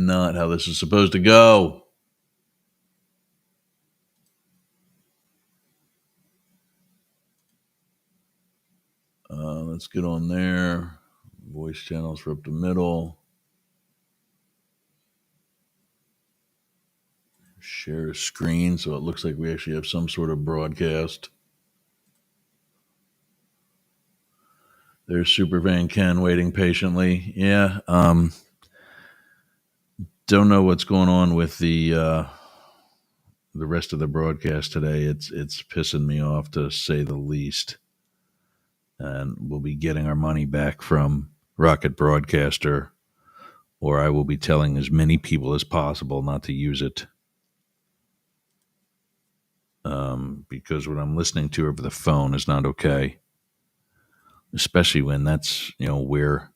not how this is supposed to go. Let's get on there. Voice channels for up the middle. Share screen so it looks like we actually have some sort of broadcast. There's Supervan Ken waiting patiently. Yeah. Don't know what's going on with the rest of the broadcast today. It's pissing me off, to say the least. And we'll be getting our money back from Rocket Broadcaster, or I will be telling as many people as possible not to use it. Because what I'm listening to over the phone is not okay. Especially when that's, where,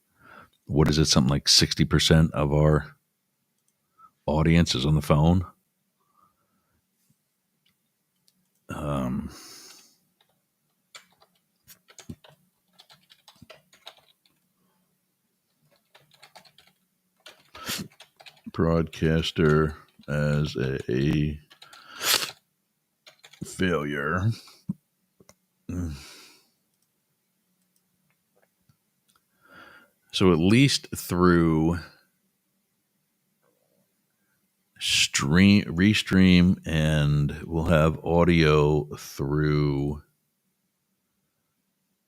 what is it, something like 60% of our audience is on the phone. Broadcaster as a failure. So at least through restream, and we'll have audio through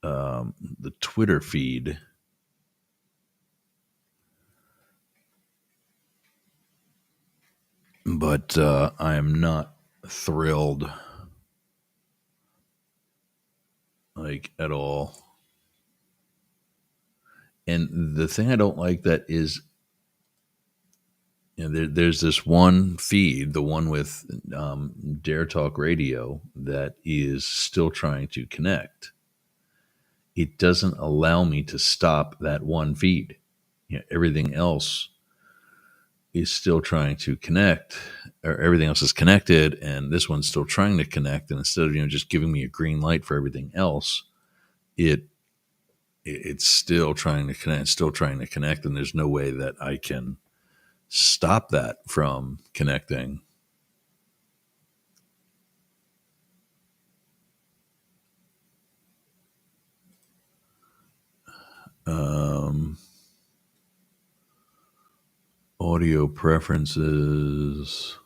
the Twitter feed. But I am not thrilled, like, at all. And the thing I don't like that is, there's this one feed, the one with Dare Talk Radio, that is still trying to connect. It doesn't allow me to stop that one feed. Everything else is still trying to connect, or everything else is connected, and this one's still trying to connect. And instead of just giving me a green light for everything else, it's still trying to connect, and there's no way that I can stop that from connecting. Audio preferences.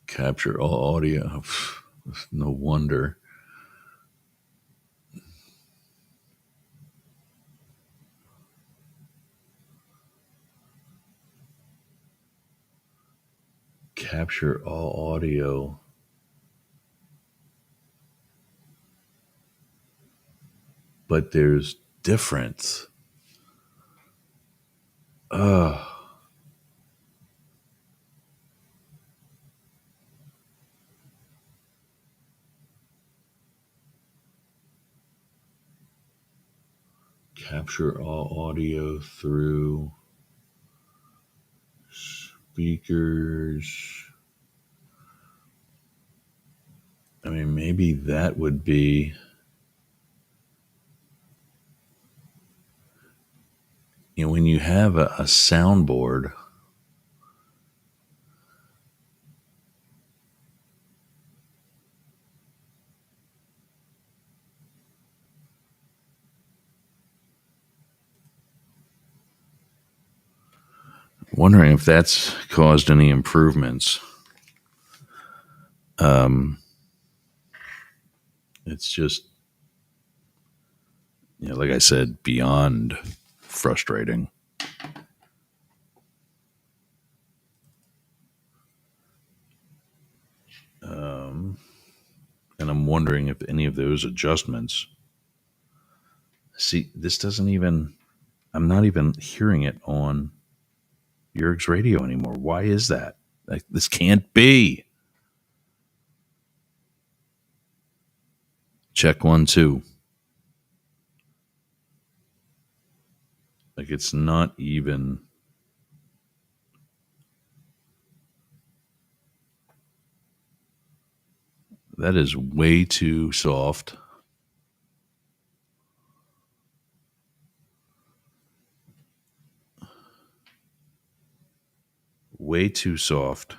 Capture all audio. No wonder. Capture all audio. But there's difference. Capture all audio through speakers. I mean, maybe that would be. When you have a soundboard, wondering if that's caused any improvements. It's just, like I said, beyond frustrating. And I'm wondering if any of those adjustments. See, this doesn't even. I'm not even hearing it on Yerg's radio anymore. Why is that? Like, this can't be. Check 1 2. Like it's not even. That is way too soft. Way too soft.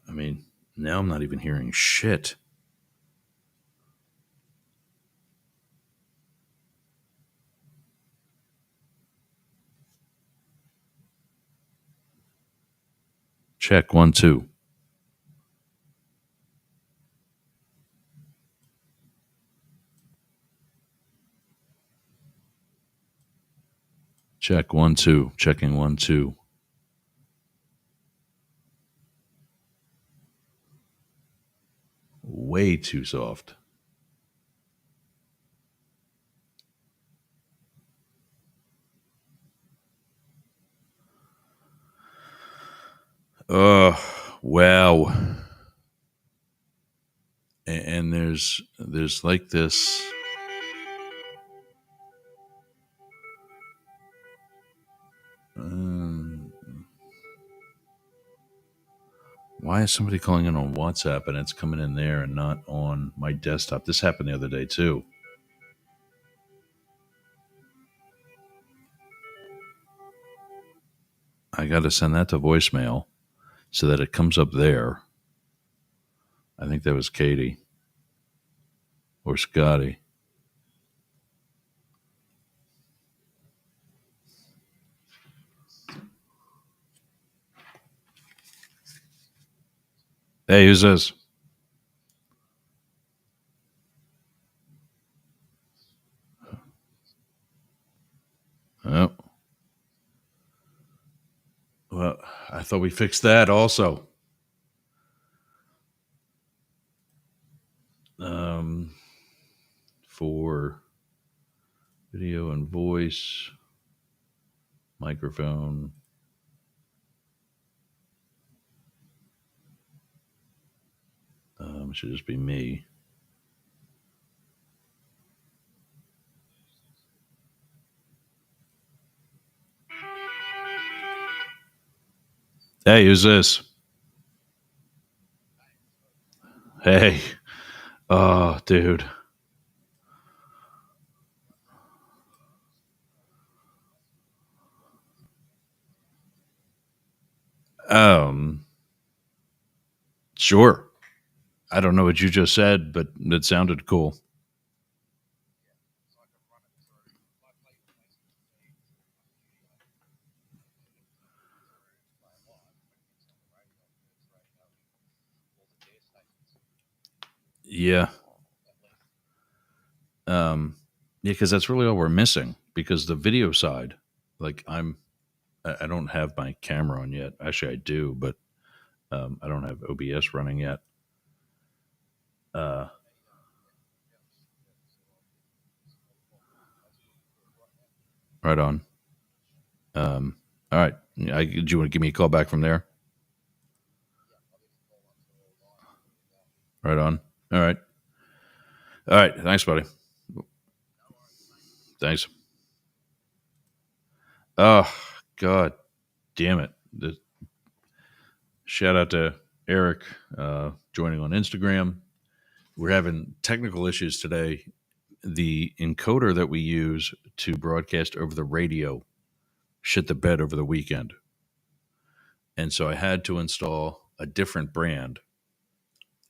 I mean, now I'm not even hearing shit. Check 1 2. Check 1 2. Checking 1 2. Way too soft. Oh, wow. And there's like this. Why is somebody calling in on WhatsApp and it's coming in there and not on my desktop? This happened the other day too. I got to send that to voicemail so that it comes up there. I think that was Katie or Scotty. Hey, who's this? Oh, well, I thought we fixed that also. For video and voice, microphone. It should just be me. Hey, who's this? Hey. Oh, dude. Sure. I don't know what you just said, but it sounded cool. Yeah. Yeah, because that's really all we're missing. Because the video side, like I don't have my camera on yet. Actually, I do, but I don't have OBS running yet. Uh, right on. All right. Do you want to give me a call back from there? Right on. All right. All right. Thanks, buddy. Thanks. Oh, God damn it. Shout out to Eric joining on Instagram. We're having technical issues today. The encoder that we use to broadcast over the radio shit the bed over the weekend. And so I had to install a different brand,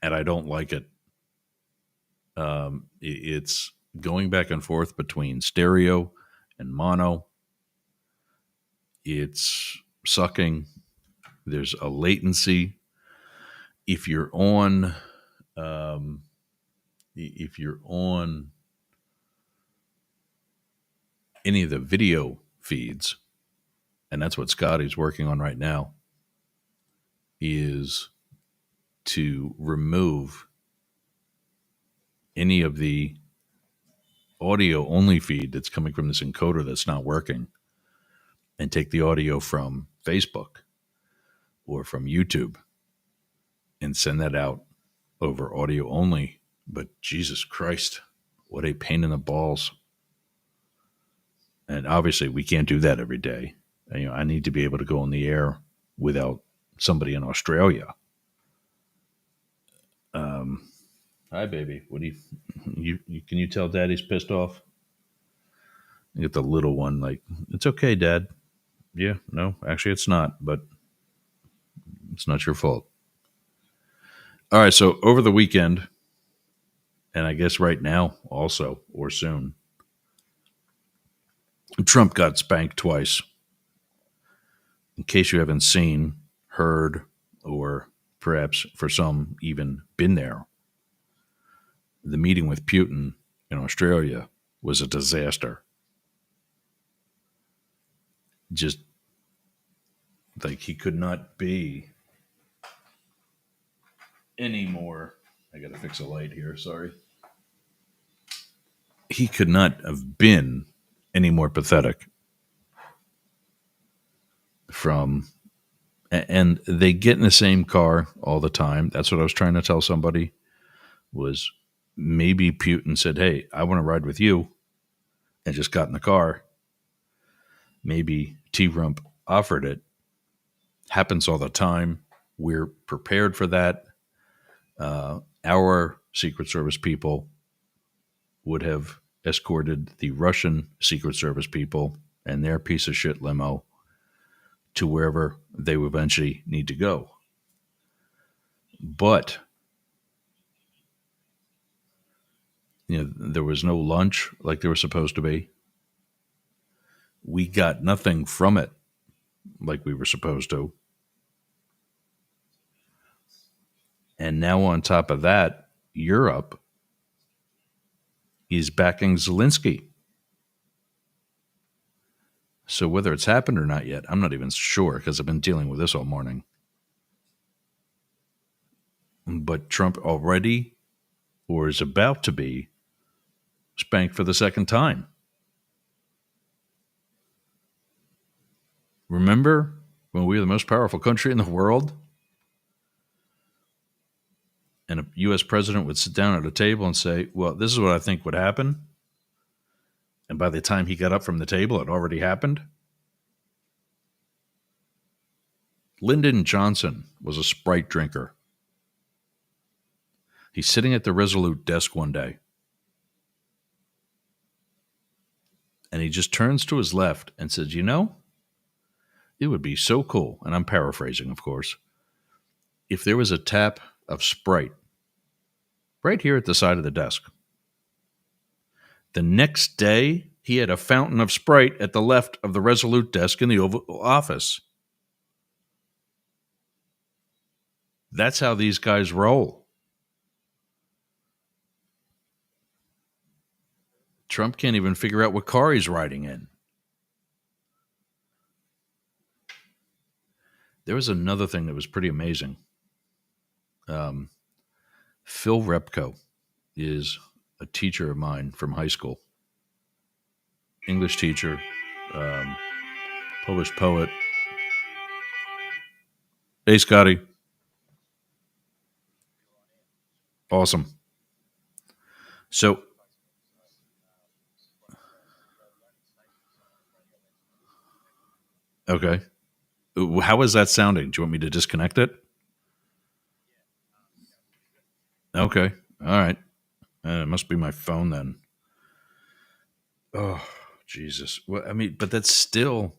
and I don't like it. It's going back and forth between stereo and mono. It's sucking. There's a latency. If you're on, um, if you're on any of the video feeds, and that's what Scotty's working on right now, is to remove any of the audio only feed that's coming from this encoder that's not working and take the audio from Facebook or from YouTube and send that out over audio only. But Jesus Christ, What a pain in the balls. And obviously, we can't do that every day. I need to be able to go on the air without somebody in Australia. Um, Hi, baby. What do you can you tell Daddy's pissed off? You get the little one like, it's okay, Dad. Yeah, no, actually, it's not, but it's not your fault. All right, so over the weekend, and I guess right now also, or soon, Trump got spanked twice. In case you haven't seen, heard, or perhaps for some even been there, the meeting with Putin in Australia was a disaster. Just like he could not be anymore. I got to fix a light here. Sorry. He could not have been any more pathetic from and they get in the same car all the time. That's what I was trying to tell somebody was maybe Putin said, "Hey, I want to ride with you," and just got in the car. Maybe T-Rump offered it. Happens all the time. We're prepared for that. Our Secret Service people would have escorted the Russian Secret Service people and their piece of shit limo to wherever they would eventually need to go. But there was no lunch like there was supposed to be. We got nothing from it like we were supposed to. And now on top of that, Europe is backing Zelensky. So whether it's happened or not yet, I'm not even sure because I've been dealing with this all morning. But Trump already, or is about to be, spanked for the second time. Remember when we were the most powerful country in the world? And a U.S. president would sit down at a table and say, well, this is what I think would happen. And by the time he got up from the table, it already happened. Lyndon Johnson was a Sprite drinker. He's sitting at the Resolute desk one day. And he just turns to his left and says, it would be so cool, and I'm paraphrasing, of course, if there was a tap of Sprite right here at the side of the desk. The next day, he had a fountain of Sprite at the left of the Resolute desk in the Oval Office. That's how these guys roll. Trump can't even figure out what car he's riding in. There was another thing that was pretty amazing. Phil Repko is a teacher of mine from high school. English teacher, published poet. Hey, Scotty. Awesome. So, okay. How is that sounding? Do you want me to disconnect it? Okay. All right. It must be my phone then. Oh, Jesus. Well, I mean, but that's still.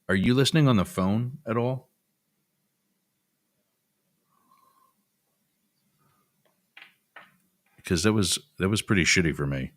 Are you listening on the phone at all? Because that was pretty shitty for me.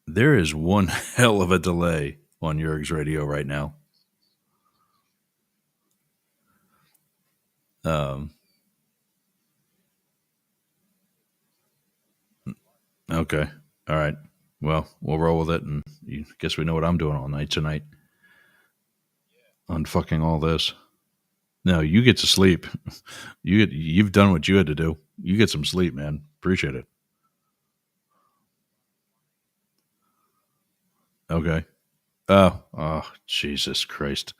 There is one hell of a delay on Jurg's radio right now. Um, okay. All right. Well, we'll roll with it, and you guess we know what I'm doing all night tonight. Unfucking all this. No, you get to sleep. You've done what you had to do. You get some sleep, man. Appreciate it. Okay. Oh, Jesus Christ.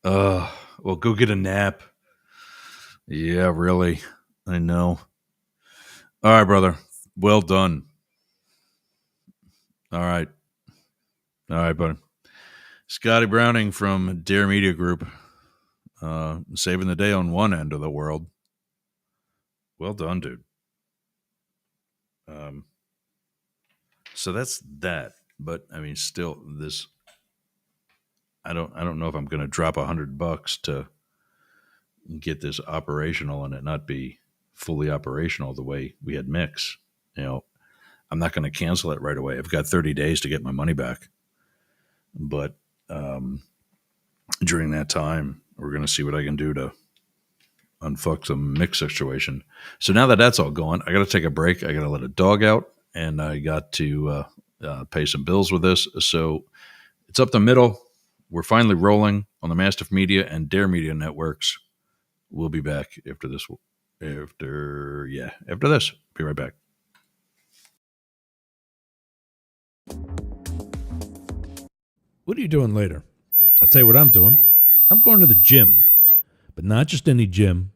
Well, go get a nap. Yeah, really. I know. All right, brother. Well done. All right. All right, buddy. Scotty Browning from Dare Media Group, saving the day on one end of the world. Well done, dude. Um, so that's that. But I mean, still, this. I don't know if I'm going to drop $100 to get this operational and it not be fully operational the way we had Mixxx. You know, I'm not going to cancel it right away. I've got 30 days to get my money back. But during that time, we're going to see what I can do to unfuck some Mixxx situation. So now that that's all going, I got to take a break. I got to let a dog out, and I got to pay some bills with this. So it's up the middle. We're finally rolling on the Mastiff Media and Dare Media networks. We'll be back after this. After this. Be right back. What are you doing later? I'll tell you what I'm doing. I'm going to the gym, but not just any gym.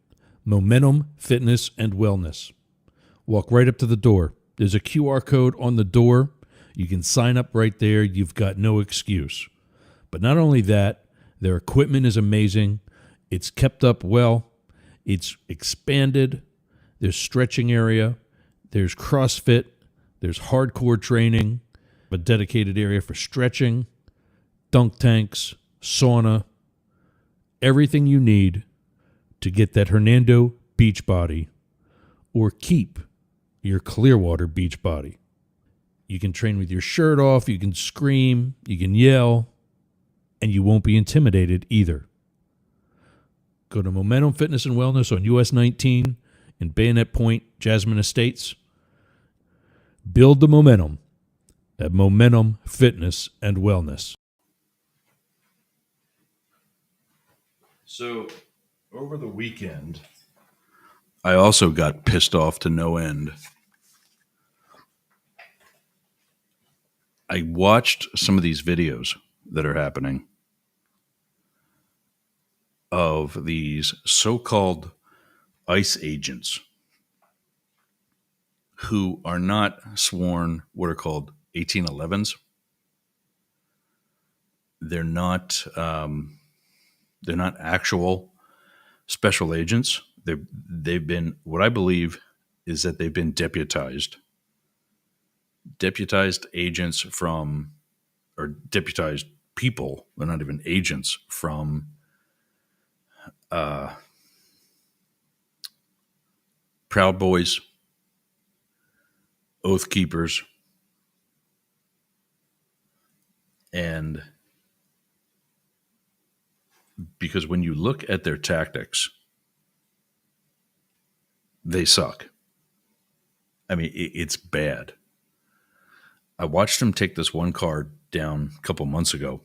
Momentum Fitness and Wellness. Walk right up to the door. There's a QR code on the door. You can sign up right there. You've got no excuse. But not only that, their equipment is amazing. It's kept up well. It's expanded. There's stretching area. There's CrossFit. There's hardcore training. A dedicated area for stretching, dunk tanks, sauna, everything you need to get that Hernando beach body or keep your Clearwater beach body. You can train with your shirt off, you can scream, you can yell, and you won't be intimidated either. Go to Momentum Fitness and Wellness on US 19 in Bayonet Point, Jasmine Estates. Build the momentum at Momentum Fitness and Wellness. So over the weekend, I also got pissed off to no end. I watched some of these videos that are happening of these so-called ICE agents who are not sworn what are called 1811s. They're not actual special agents. They've been, what I believe is that they've been deputized agents from, or deputized people. They're not even agents from Proud Boys, Oath Keepers, and because when you look at their tactics, they suck. I mean, it's bad. I watched them take this one car down a couple months ago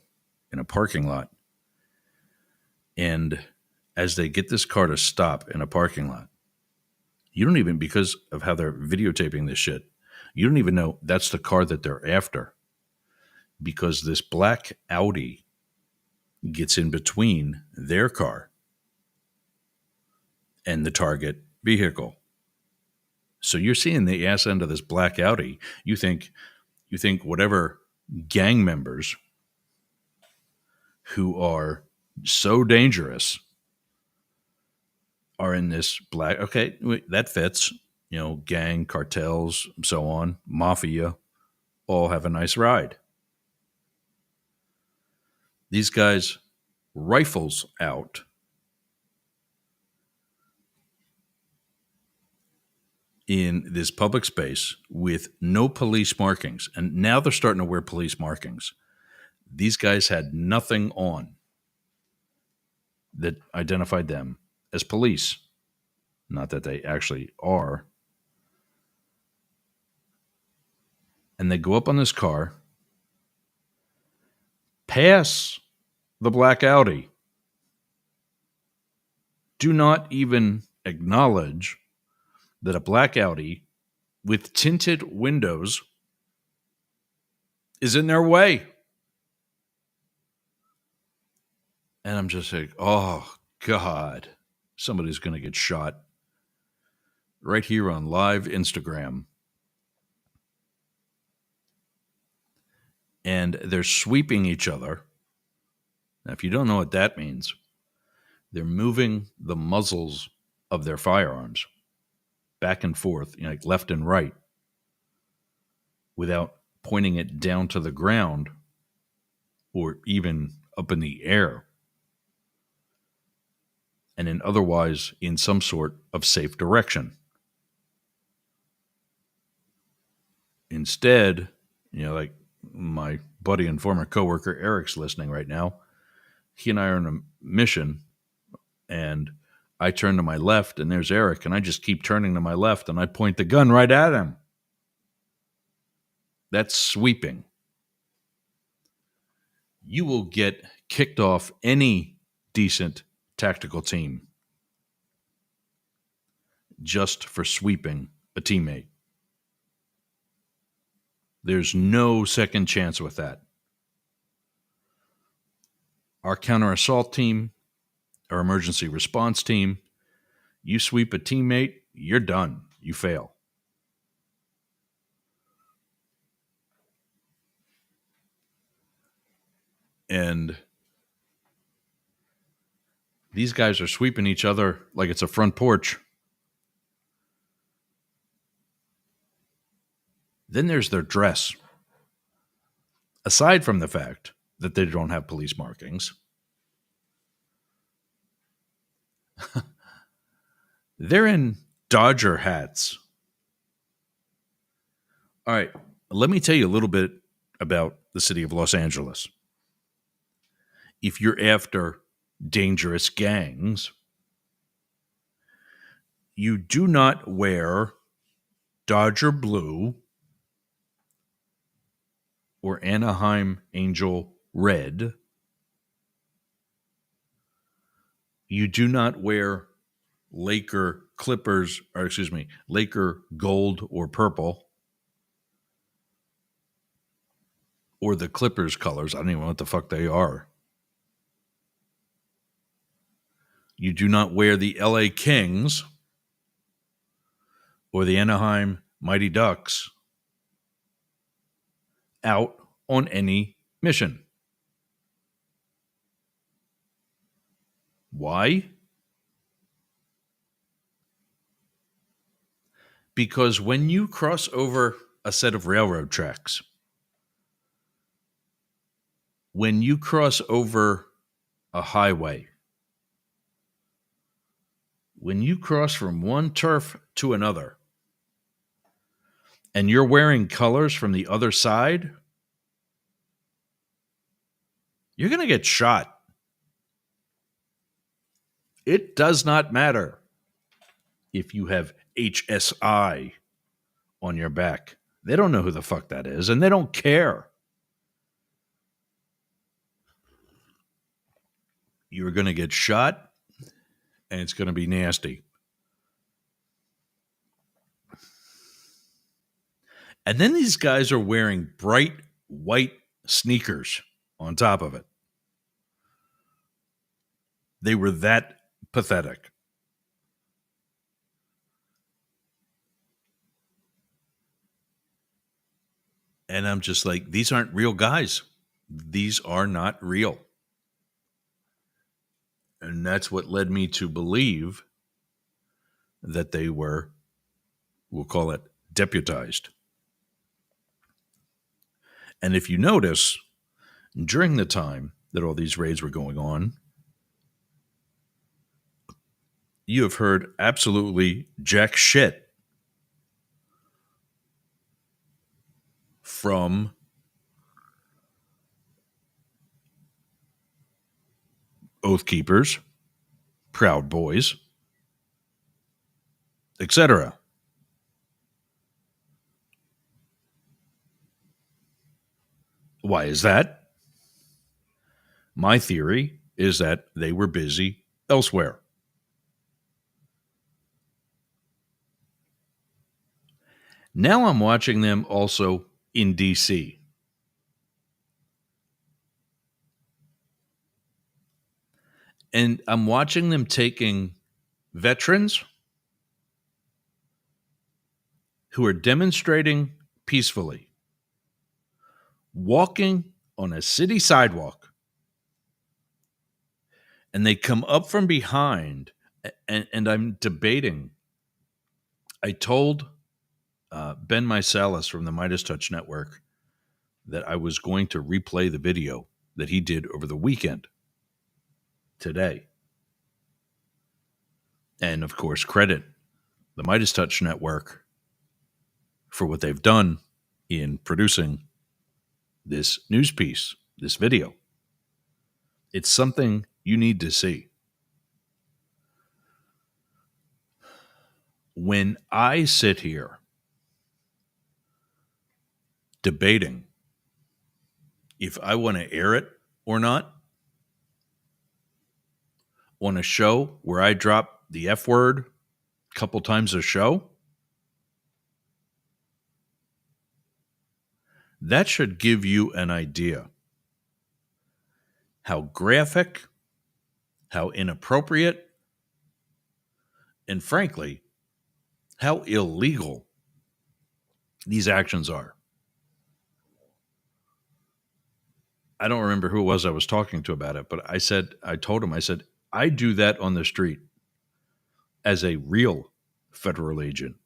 in a parking lot. And as they get this car to stop in a parking lot, you don't even, because of how they're videotaping this shit, you don't even know that's the car that they're after. Because this black Audi gets in between their car and the target vehicle. So you're seeing the ass end of this black Audi. You think whatever gang members who are so dangerous are in this black. Okay, that fits. You know, gang, cartels, so on, mafia, all have a nice ride. These guys, rifles out, in this public space with no police markings. And now they're starting to wear police markings. These guys had nothing on that identified them as police. Not that they actually are. And they go up on this car, pass the black Audi, do not even acknowledge that a black Audi with tinted windows is in their way. And I'm just like, oh, God, somebody's going to get shot right here on live Instagram. And they're sweeping each other. Now, if you don't know what that means, they're moving the muzzles of their firearms back and forth, like left and right, without pointing it down to the ground or even up in the air, and in some sort of safe direction. Instead, like my buddy and former coworker Eric's listening right now. He and I are on a mission, and I turn to my left, and there's Eric, and I just keep turning to my left, and I point the gun right at him. That's sweeping. You will get kicked off any decent tactical team just for sweeping a teammate. There's no second chance with that. Our counter-assault team, our emergency response team, you sweep a teammate, you're done. You fail. And these guys are sweeping each other like it's a front porch. Then there's their dress. Aside from the fact that they don't have police markings, they're in Dodger hats. All right, let me tell you a little bit about the city of Los Angeles. If you're after dangerous gangs, you do not wear Dodger blue or Anaheim Angel red. You do not wear Laker gold or purple, or the Clippers colors. I don't even know what the fuck they are. You do not wear the LA Kings or the Anaheim Mighty Ducks out on any mission. Why? Because when you cross over a set of railroad tracks, when you cross over a highway, when you cross from one turf to another, and you're wearing colors from the other side, you're going to get shot. It does not matter if you have HSI on your back. They don't know who the fuck that is, and they don't care. You're going to get shot, and it's going to be nasty. And then these guys are wearing bright white sneakers on top of it. They were that pathetic. And I'm just like, these aren't real guys. These are not real. And that's what led me to believe that they were, we'll call it, deputized. And if you notice, during the time that all these raids were going on, you have heard absolutely jack shit from Oath Keepers, Proud Boys, etc. Why is that? My theory is that they were busy elsewhere. Now I'm watching them also in DC. And I'm watching them taking veterans who are demonstrating peacefully, walking on a city sidewalk, and they come up from behind, and I'm debating. I told Ben Mysalis from the Midas Touch Network that I was going to replay the video that he did over the weekend today. And of course, credit the Midas Touch Network for what they've done in producing this news piece, this video. It's something you need to see. When I sit here debating if I want to air it or not on a show where I drop the F word a couple times a show, that should give you an idea how graphic, how inappropriate, and frankly, how illegal these actions are. I don't remember who it was I was talking to about it, but I told him, I do that on the street as a real federal agent.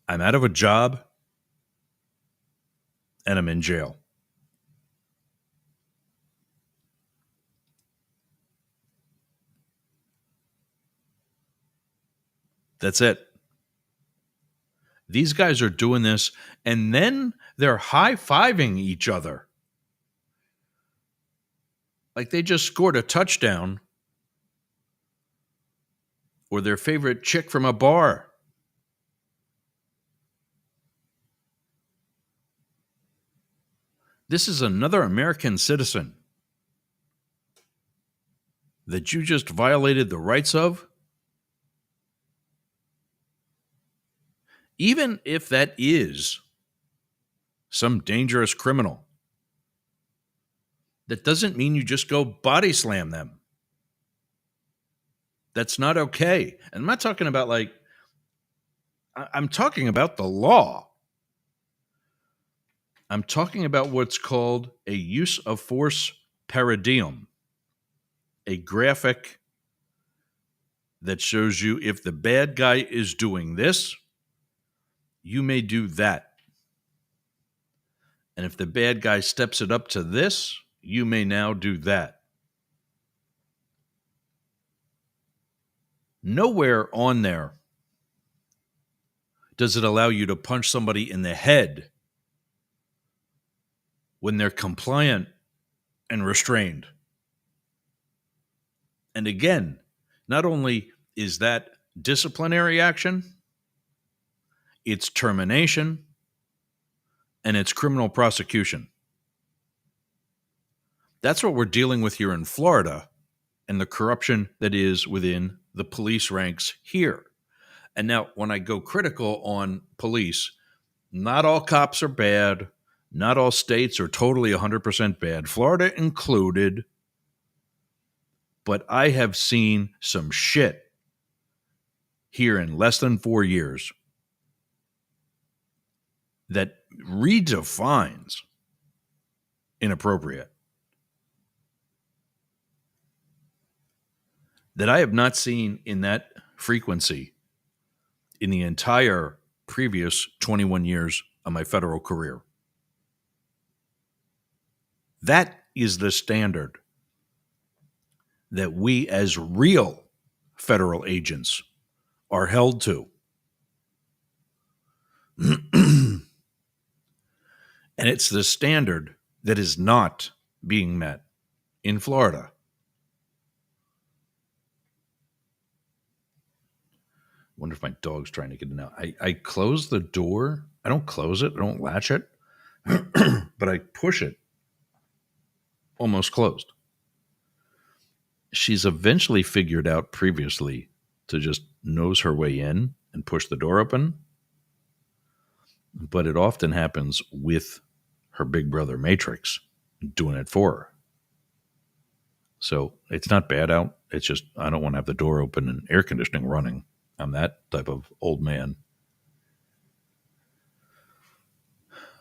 I'm out of a job and I'm in jail. That's it. These guys are doing this, and then they're high-fiving each other. Like they just scored a touchdown, or their favorite chick from a bar. This is another American citizen that you just violated the rights of. Even if that is some dangerous criminal, that doesn't mean you just go body slam them. That's not okay. And I'm not talking about I'm talking about the law. I'm talking about what's called a use of force paradigm, a graphic that shows you if the bad guy is doing this, you may do that. And if the bad guy steps it up to this, you may now do that. Nowhere on there does it allow you to punch somebody in the head when they're compliant and restrained. And again, not only is that disciplinary action, it's termination, and it's criminal prosecution. That's what we're dealing with here in Florida and the corruption that is within the police ranks here. And now, when I go critical on police, not all cops are bad. Not all states are totally 100% bad, Florida included. But I have seen some shit here in less than 4 years that redefines inappropriate, that I have not seen in that frequency in the entire previous 21 years of my federal career. That is the standard that we as real federal agents are held to. And it's the standard that is not being met in Florida. Wonder if my dog's trying to get in now. I close the door. I don't close it. I don't latch it. But I push it almost closed. She's eventually figured out previously to just nose her way in and push the door open, but it often happens with her big brother Matrix doing it for her. So it's not bad out. It's just I don't want to have the door open and air conditioning running. I'm that type of old man.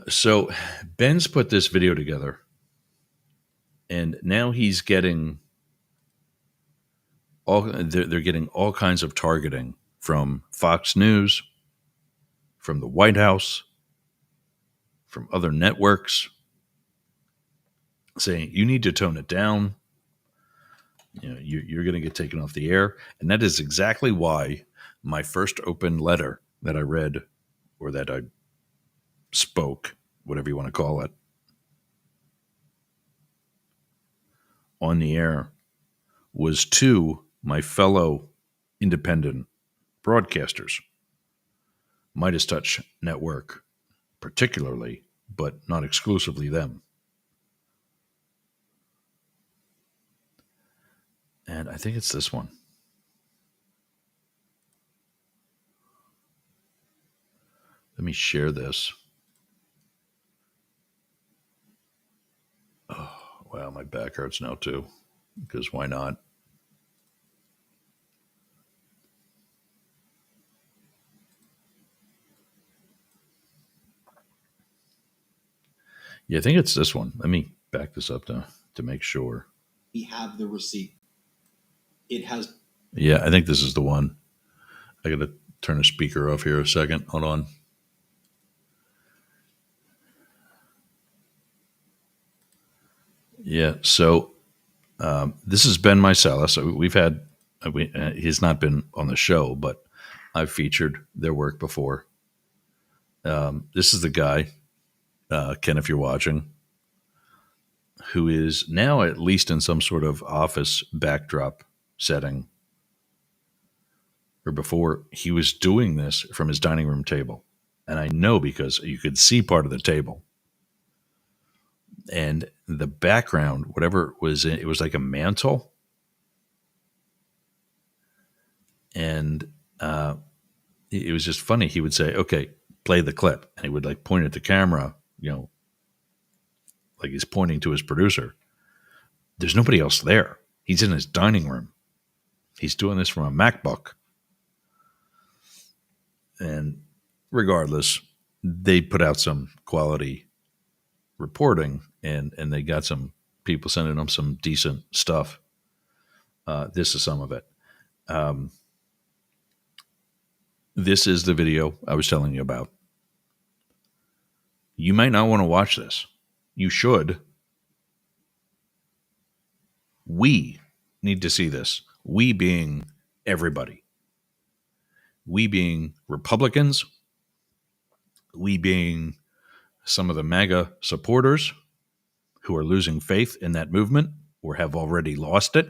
So Ben's put this video together, and now he's getting they're getting all kinds of targeting from Fox News, from the White House, from other networks, saying you need to tone it down. You're going to get taken off the air, and that is exactly why my first open letter that I read, or that I spoke, whatever you want to call it, on the air, was to my fellow independent broadcasters, Midas Touch Network particularly, but not exclusively them. And I think it's this one. Let me share this. Oh, wow, my back hurts now too, because why not? Yeah, I think it's this one. Let me back this up to make sure. We have the receipt. It has. Yeah, I think this is the one. I got to turn the speaker off here a second. Hold on. Yeah, so this is Ben Meiselas. So we've had, he's not been on the show, but I've featured their work before. This is the guy, Ken, if you're watching, who is now at least in some sort of office backdrop setting. Or before, he was doing this from his dining room table. And I know because you could see part of the table. And the background, whatever it was, it was like a mantle. And it was just funny. He would say, okay, play the clip. And he would like point at the camera, like he's pointing to his producer. There's nobody else there. He's in his dining room. He's doing this from a MacBook. And regardless, they put out some quality reporting, and they got some people sending them some decent stuff. This is some of it. This is the video I was telling you about. You might not want to watch this. You should. We need to see this. We being everybody. We being Republicans. We being some of the MAGA supporters who are losing faith in that movement or have already lost it.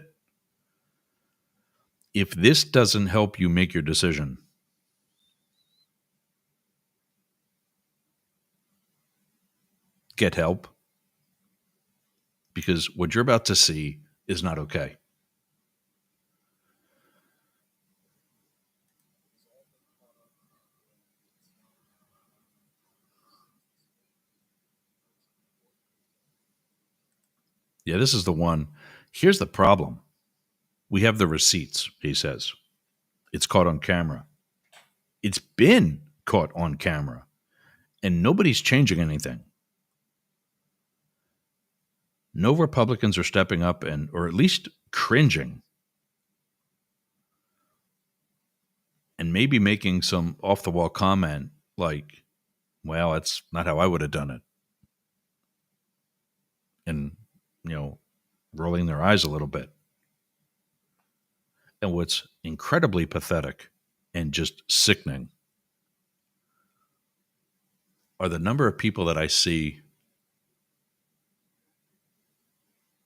If this doesn't help you make your decision, get help, because what you're about to see is not okay. Yeah, this is the one. Here's the problem. We have the receipts, he says. It's caught on camera. It's been caught on camera, and nobody's changing anything. No Republicans are stepping up or at least cringing, and maybe making some off-the-wall comment like, well, that's not how I would have done it. And, rolling their eyes a little bit. And what's incredibly pathetic and just sickening are the number of people that I see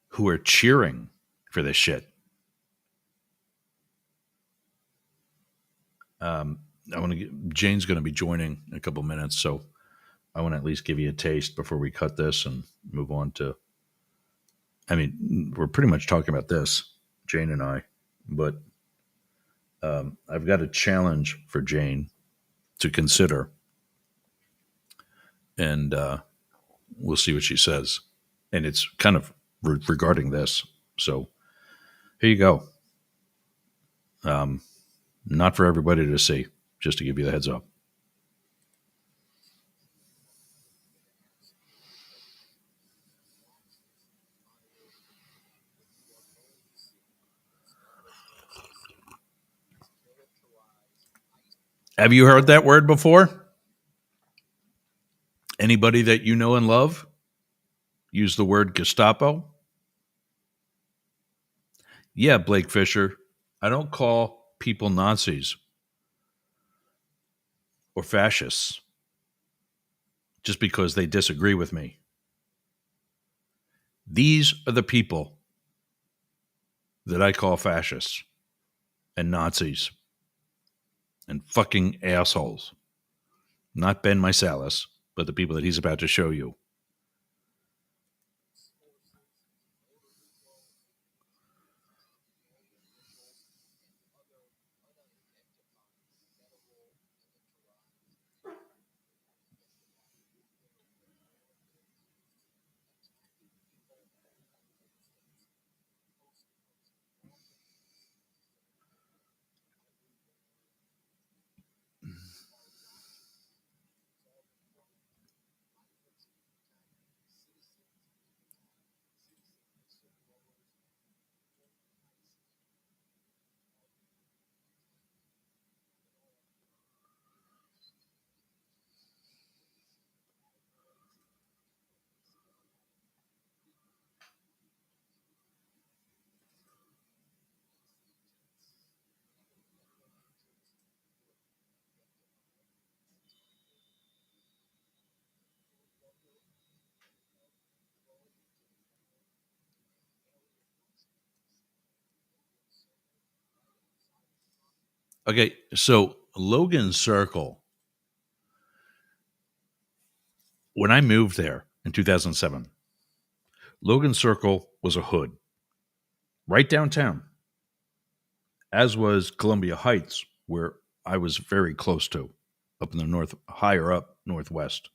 who are cheering for this shit. Jane's going to be joining in a couple minutes, so I want to at least give you a taste before we cut this and move on to. I mean, we're pretty much talking about this, Jane and I, but I've got a challenge for Jane to consider, and we'll see what she says. And it's kind of regarding this. So here you go. Not for everybody to see, just to give you the heads up. Have you heard that word before? Anybody that you know and love use the word Gestapo? Yeah, Blake Fisher. I don't call people Nazis or fascists just because they disagree with me. These are the people that I call fascists and Nazis and fucking assholes. Not Ben Mysalis, but the people that he's about to show you. Okay, so Logan Circle, when I moved there in 2007, Logan Circle was a hood right downtown, as was Columbia Heights, where I was very close to, up in the north, higher up northwest.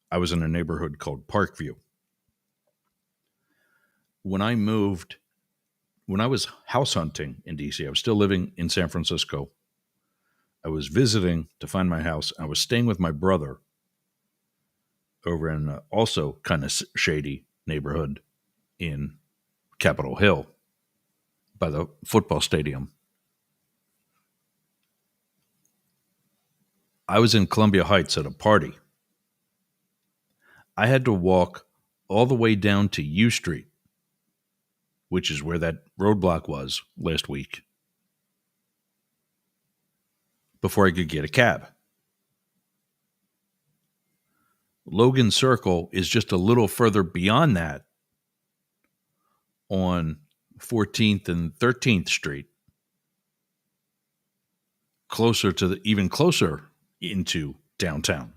I was in a neighborhood called Parkview. When I moved, when I was house hunting in DC, I was still living in San Francisco. I was visiting to find my house. I was staying with my brother over in also kind of shady neighborhood in Capitol Hill by the football stadium. I was in Columbia Heights at a party. I had to walk all the way down to U Street, which is where that roadblock was last week, before I could get a cab. Logan Circle is just a little further beyond that on 14th and 13th Street, closer to the even closer into downtown.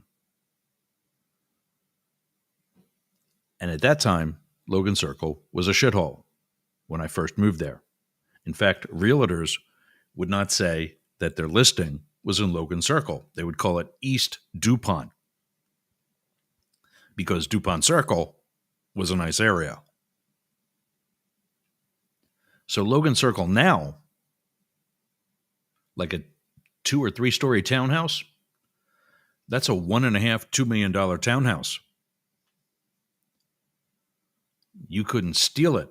And at that time, Logan Circle was a shithole when I first moved there. In fact, realtors would not say that their listing was in Logan Circle. They would call it East DuPont because DuPont Circle was a nice area. So Logan Circle now, like a 2 or 3 story townhouse, that's a $1.5–2 million townhouse. You couldn't steal it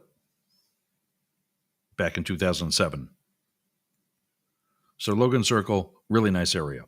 back in 2007. So Logan Circle, really nice area.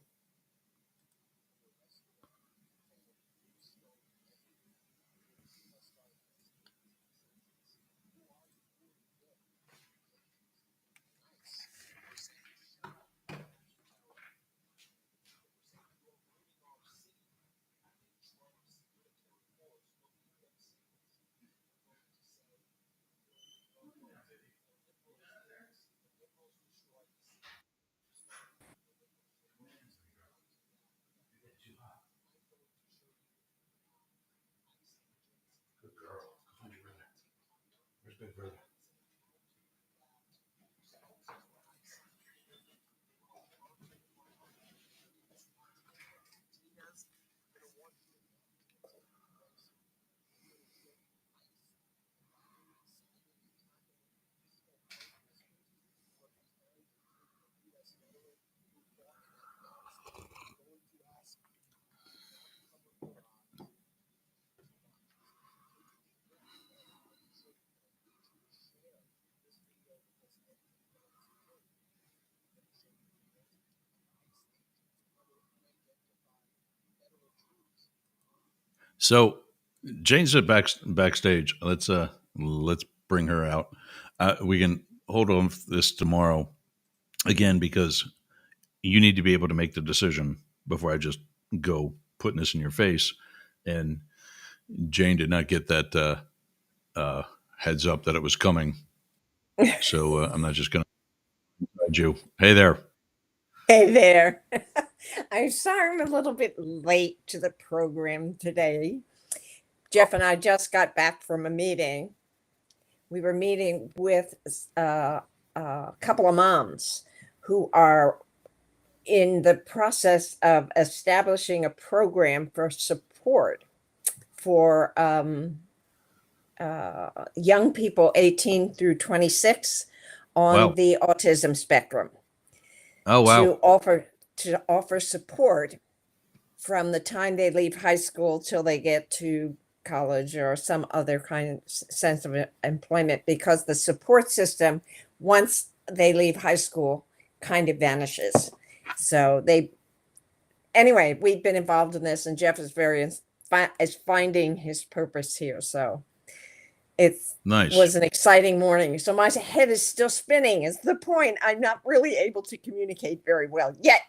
So Jane's backstage. Let's bring her out. We can hold on this tomorrow again because you need to be able to make the decision before I just go putting this in your face. And Jane did not get that heads up that it was coming, so I'm not just going to judge you. Hey there. Hey there. I'm sorry I'm a little bit late to the program today. Jeff and I just got back from a meeting. We were meeting with a couple of moms who are in the process of establishing a program for support for young people 18 through 26 on Wow. the autism spectrum. Oh wow. To offer support from the time they leave high school till they get to college or some other kind of sense of employment, because the support system, once they leave high school, kind of vanishes. So anyway, we've been involved in this, and Jeff is is finding his purpose here. So it Nice. was an exciting morning. So my head is still spinning. Is the point. I'm not really able to communicate very well yet.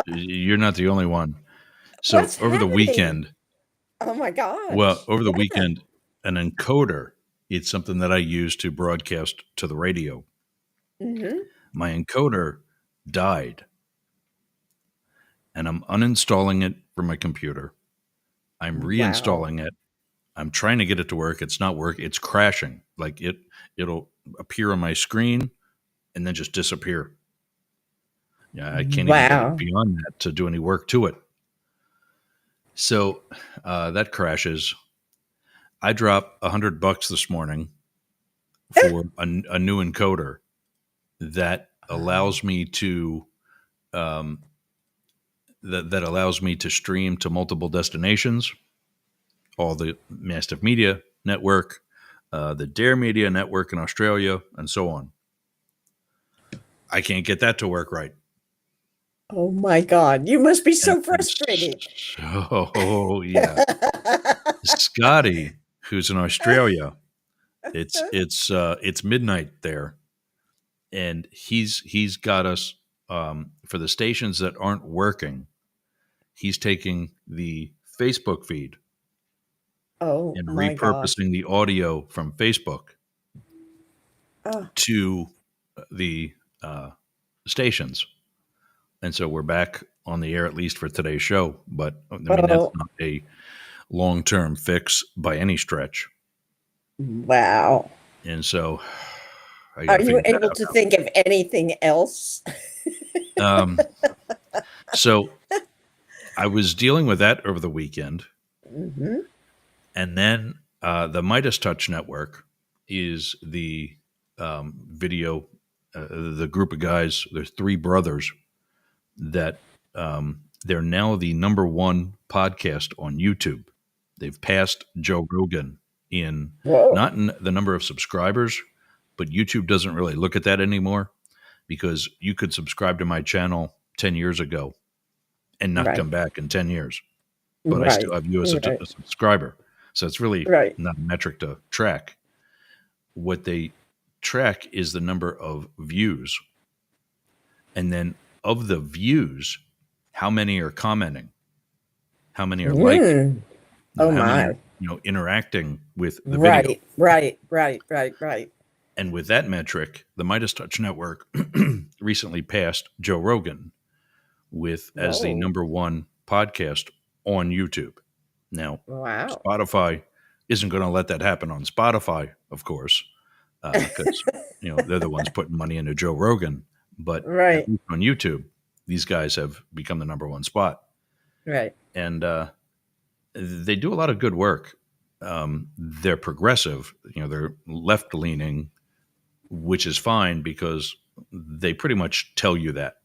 You're not the only one. So What's over the happening? weekend, Oh my God. well, over the weekend, an encoder, it's something that I use to broadcast to the radio. Mm-hmm. My encoder died, and I'm uninstalling it from my computer. I'm reinstalling it. I'm trying to get it to work. It's not working. It's crashing. Like it'll appear on my screen and then just disappear. Yeah, I can't even get beyond that to do any work to it. So that crashes. I dropped $100 this morning for a new encoder that allows me to that allows me to stream to multiple destinations, all the Mastiff Media Network, the Dare Media Network in Australia, and so on. I can't get that to work right. Oh my God. You must be so frustrated. Oh yeah. Scotty, who's in Australia, it's midnight there, and he's got us for the stations that aren't working. He's taking the Facebook feed and repurposing the audio from Facebook to the stations. And so we're back on the air, at least for today's show. But I mean, that's not a long-term fix by any stretch. Wow. And so are you able to think of anything else? So I was dealing with that over the weekend. Mm-hmm. And then the Midas Touch Network is the video, the group of guys. There's three brothers that they're now the #1 podcast on YouTube. They've passed Joe Rogan not in the number of subscribers, but YouTube doesn't really look at that anymore, because you could subscribe to my channel 10 years ago and not come back in 10 years. But I still have you as a subscriber. So it's really not a metric to track. What they track is the number of views. And then of the views, how many are commenting? How many are liking? How many are, interacting with the video? Right. And with that metric, the Midas Touch Network recently passed Joe Rogan as the #1 podcast on YouTube. Now, Spotify isn't going to let that happen on Spotify, of course, because they're the ones putting money into Joe Rogan. But on YouTube, these guys have become the #1 spot. Right. And they do a lot of good work. They're progressive. They're left-leaning, which is fine because they pretty much tell you that.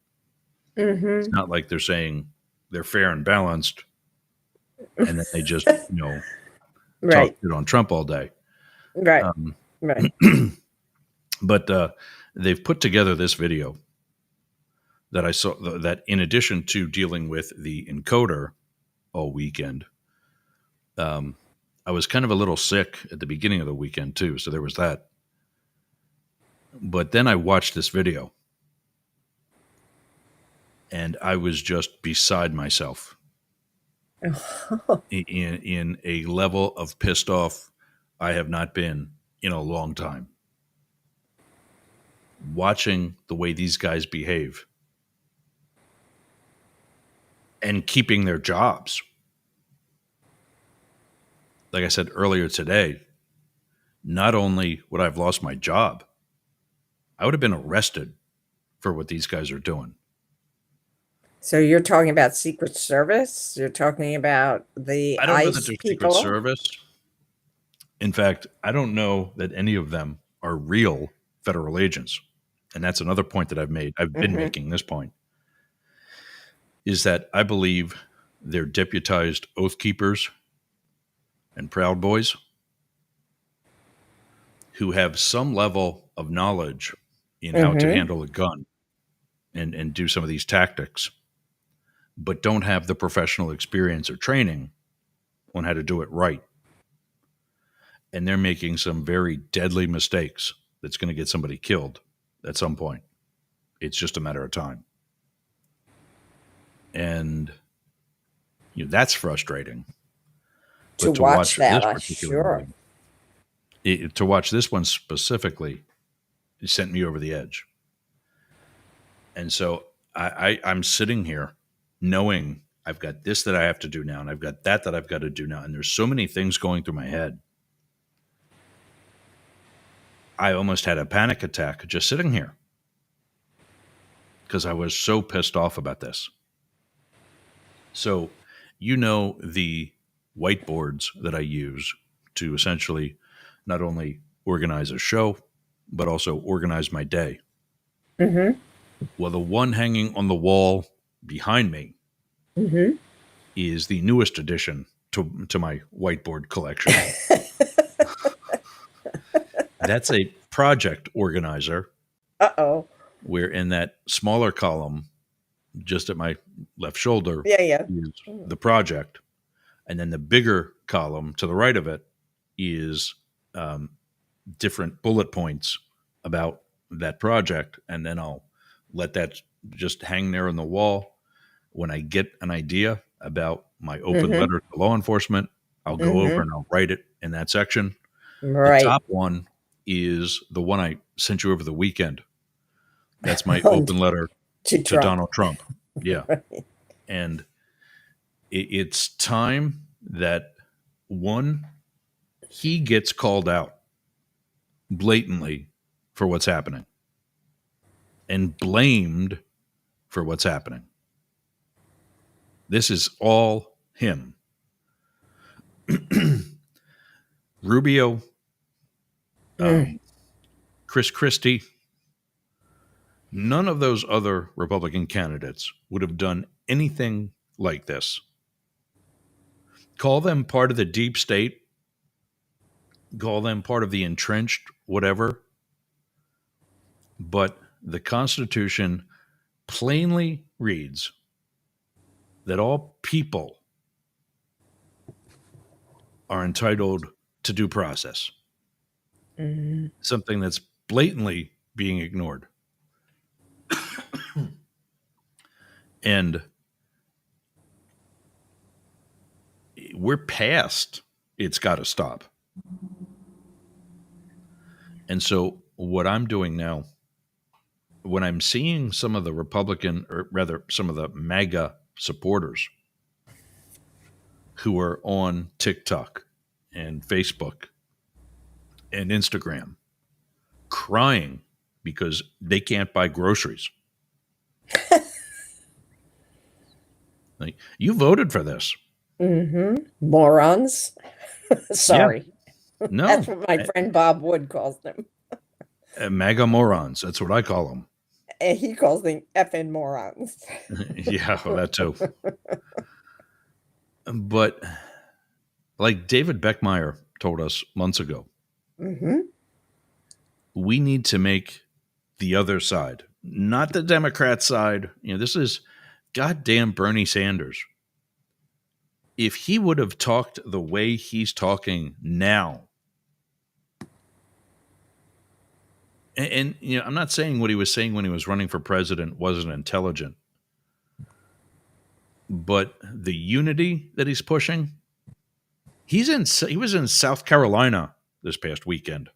Mm-hmm. It's not like they're saying they're fair and balanced, and then they just, talk shit on Trump all day. Right. But they've put together this video that I saw that in addition to dealing with the encoder, all weekend. I was kind of a little sick at the beginning of the weekend too, so there was that. But then I watched this video, and I was just beside myself in a level of pissed off I have not been in a long time. Watching the way these guys behave and keeping their jobs. Like I said earlier today, not only would I have lost my job, I would have been arrested for what these guys are doing. So you're talking about Secret Service? You're talking about the I don't know that ICE they're people? Secret Service. In fact, I don't know that any of them are real federal agents. And that's another point that I've made. I've been making this point. Is that I believe they're deputized oath keepers and Proud Boys who have some level of knowledge in how to handle a gun and do some of these tactics, but don't have the professional experience or training on how to do it right. And they're making some very deadly mistakes that's going to get somebody killed at some point. It's just a matter of time. And that's frustrating. To But watch that, this particular movie, to watch this one specifically, it sent me over the edge. And so I'm sitting here knowing I've got this that I have to do now, and I've got that I've got to do now. And there's so many things going through my head. I almost had a panic attack just sitting here because I was so pissed off about this. So, the whiteboards that I use to essentially not only organize a show, but also organize my day. Well, the one hanging on the wall behind me is the newest addition to my whiteboard collection. That's a project organizer. Uh-oh. Where in that smaller column, just at my left shoulder, Yeah. is the project. And then the bigger column to the right of it is different bullet points about that project. And then I'll let that just hang there on the wall. When I get an idea about my open letter to law enforcement, I'll go over and I'll write it in that section. Right. The top one is the one I sent you over the weekend. That's my open letter to Donald Trump. Yeah. Right. And it's time that he gets called out blatantly for what's happening and blamed for what's happening. This is all him. Rubio, Chris Christie, none of those other Republican candidates would have done anything like this. Call them part of the deep state, call them part of the entrenched whatever, but the Constitution plainly reads that all people are entitled to due process. Something that's blatantly being ignored. And we're past it's got to stop. And so what I'm doing now, when I'm seeing some of the Republican, or rather some of the MAGA supporters who are on TikTok and Facebook and Instagram crying because they can't buy groceries. Like, you voted for this. Morons. Sorry. Yeah. No. That's what my friend Bob Wood calls them. MAGA morons. That's what I call them. And he calls them effing morons. Yeah, well, that too. But like David Beckmeyer told us months ago, we need to make the other side, not the Democrat side. This is goddamn Bernie Sanders. if he would have talked the way he's talking now, and I'm not saying what he was saying when he was running for president wasn't intelligent, but the unity that he's pushing, he was in South Carolina this past weekend.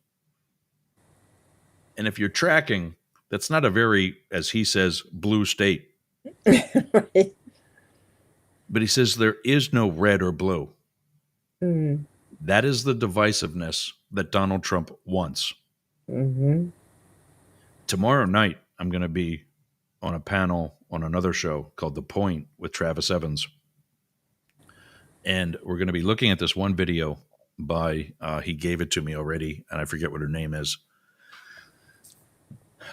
And if you're tracking, that's not a very, as he says, blue state. Right. But he says there is no red or blue. Mm-hmm. That is the divisiveness that Donald Trump wants. Mm-hmm. Tomorrow night, I'm going to be on a panel on another show called The Point with Travis Evans. And we're going to be looking at this one video by, he gave it to me already, and I forget what her name is.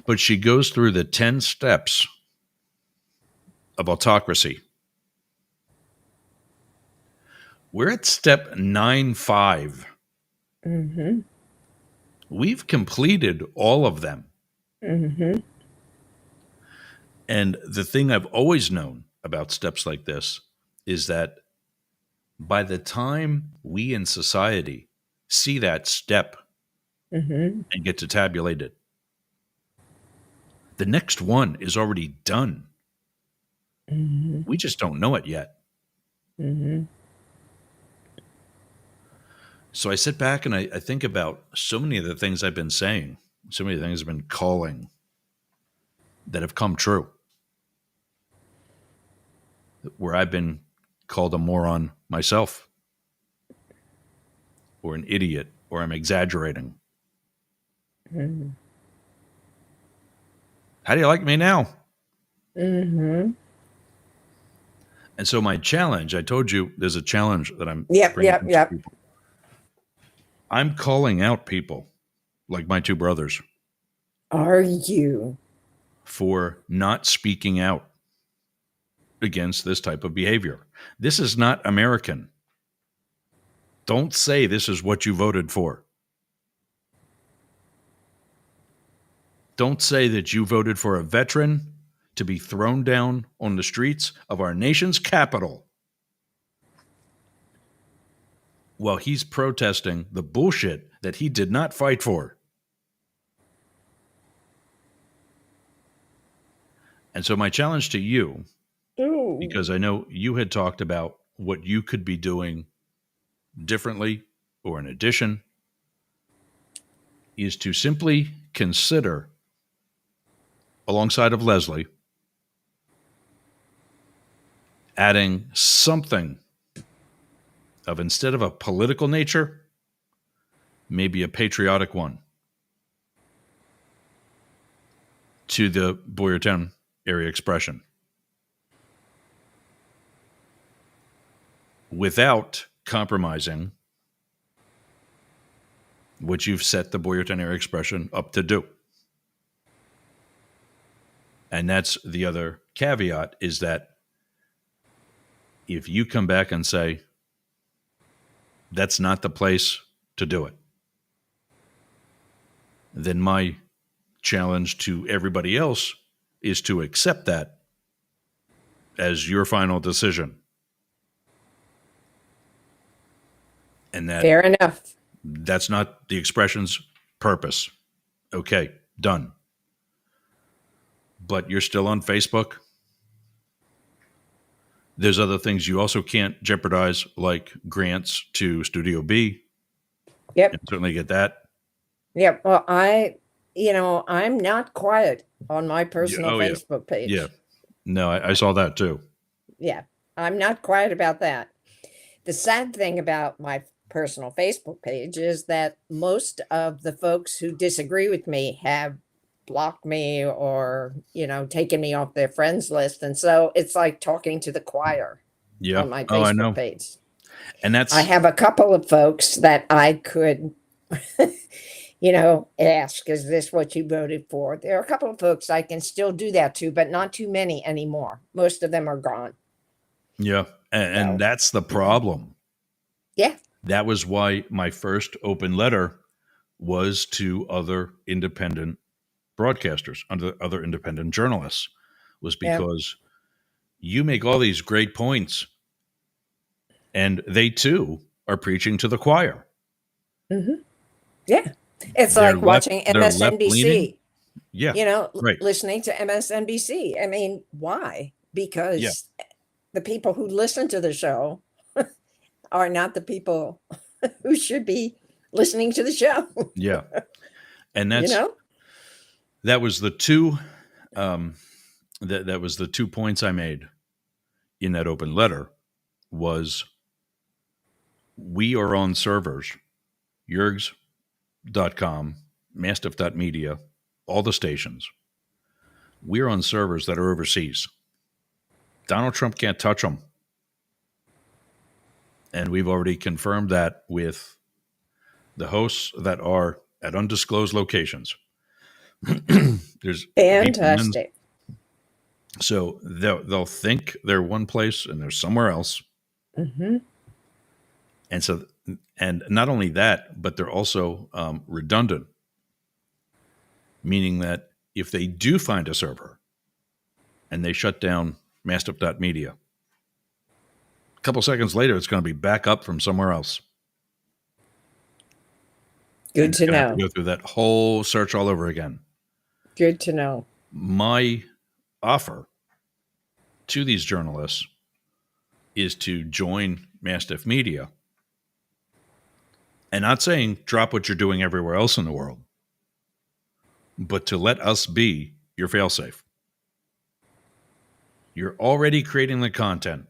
But she goes through the 10 steps of autocracy. We're at step 9.5. Mm-hmm. We've completed all of them. Mm-hmm. And the thing I've always known about steps like this is that by the time we in society see that step Mm-hmm. and get to tabulate it, the next one is already done. Mm-hmm. We just don't know it yet. Mm-hmm. So I sit back and I think about so many of the things I've been saying, so many things I've been calling that have come true. Where I've been called a moron myself, or an idiot, or I'm exaggerating. Mm-hmm. How do you like me now? Mm-hmm. And so my challenge, I told you there's a challenge that I'm Yep, bringing yep, to yep. people. I'm calling out people like my two brothers Are you? for not speaking out against this type of behavior. This is not American. Don't say this is what you voted for. Don't say that you voted for a veteran to be thrown down on the streets of our nation's capital while he's protesting the bullshit that he did not fight for. And so my challenge to you, Ooh. because I know you had talked about what you could be doing differently or in addition, is to simply consider, alongside of Leslie, adding something of, instead of a political nature, maybe a patriotic one to the Boyertown area expression without compromising what you've set the Boyertown area expression up to do. And that's the other caveat, is that if you come back and say, that's not the place to do it, then my challenge to everybody else is to accept that as your final decision. And that Fair enough. that's not the expression's purpose. Okay, done. But you're still on Facebook. There's other things you also can't jeopardize, like grants to Studio B. Yep. You certainly get that. Yep. Well, I'm not quiet on my personal yeah. Facebook page. Yeah. No, I saw that too. Yeah. I'm not quiet about that. The sad thing about my personal Facebook page is that most of the folks who disagree with me have blocked me or, taken me off their friends list. And so it's like talking to the choir Yeah. on my Oh, I know. Facebook page. And that's, I have a couple of folks that I could, ask, is this what you voted for? There are a couple of folks I can still do that to, but not too many anymore. Most of them are gone. yeah. And So- that's the problem. Yeah. That was why my first open letter was to other independent broadcasters, other independent journalists, was Yeah. because you make all these great points, And they too are preaching to the choir. Yeah. It's They're like watching they're left leaning. MSNBC, Yeah. Right. listening to MSNBC. I mean, why? Because Yeah. the people who listen to the show are not the people who should be listening to the show. Yeah. And You know? that was the two that was the 2 points I made in that open letter. Was we are on servers, yergs.com, mastiff.media, all the stations. We're on servers that are overseas. Donald Trump can't touch them. And we've already confirmed that with the hosts that are at undisclosed locations. There's Fantastic. So they'll think they're one place and they're somewhere else. Mm-hmm. And not only that, but they're also redundant, meaning that if they do find a server and they shut down Mastiff.media, a couple seconds later, it's going to be back up from somewhere else. Good to Have know. to go through that whole search all over again. Good to know. My offer to these journalists is to join Mastiff Media. And not saying drop what you're doing everywhere else in the world, but to let us be your failsafe. You're already creating the content.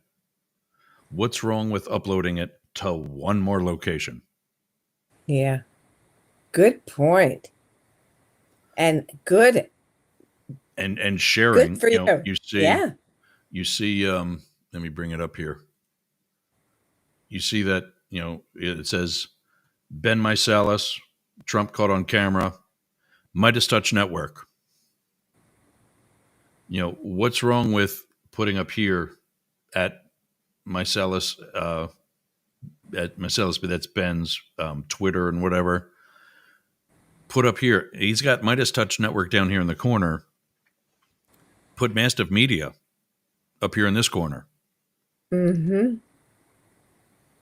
What's wrong with uploading it to one more location? Yeah. Good point. And good. And sharing. Good for you. You see. Yeah. You see. Let me bring it up here. You see that it says Ben Meiselas, Trump caught on camera, Midas Touch Network. What's wrong with putting up here at Meiselas, but that's Ben's Twitter and whatever. Put up here. He's got Midas Touch Network down here in the corner. Put Mastiff Media up here in this corner. Mm-hmm.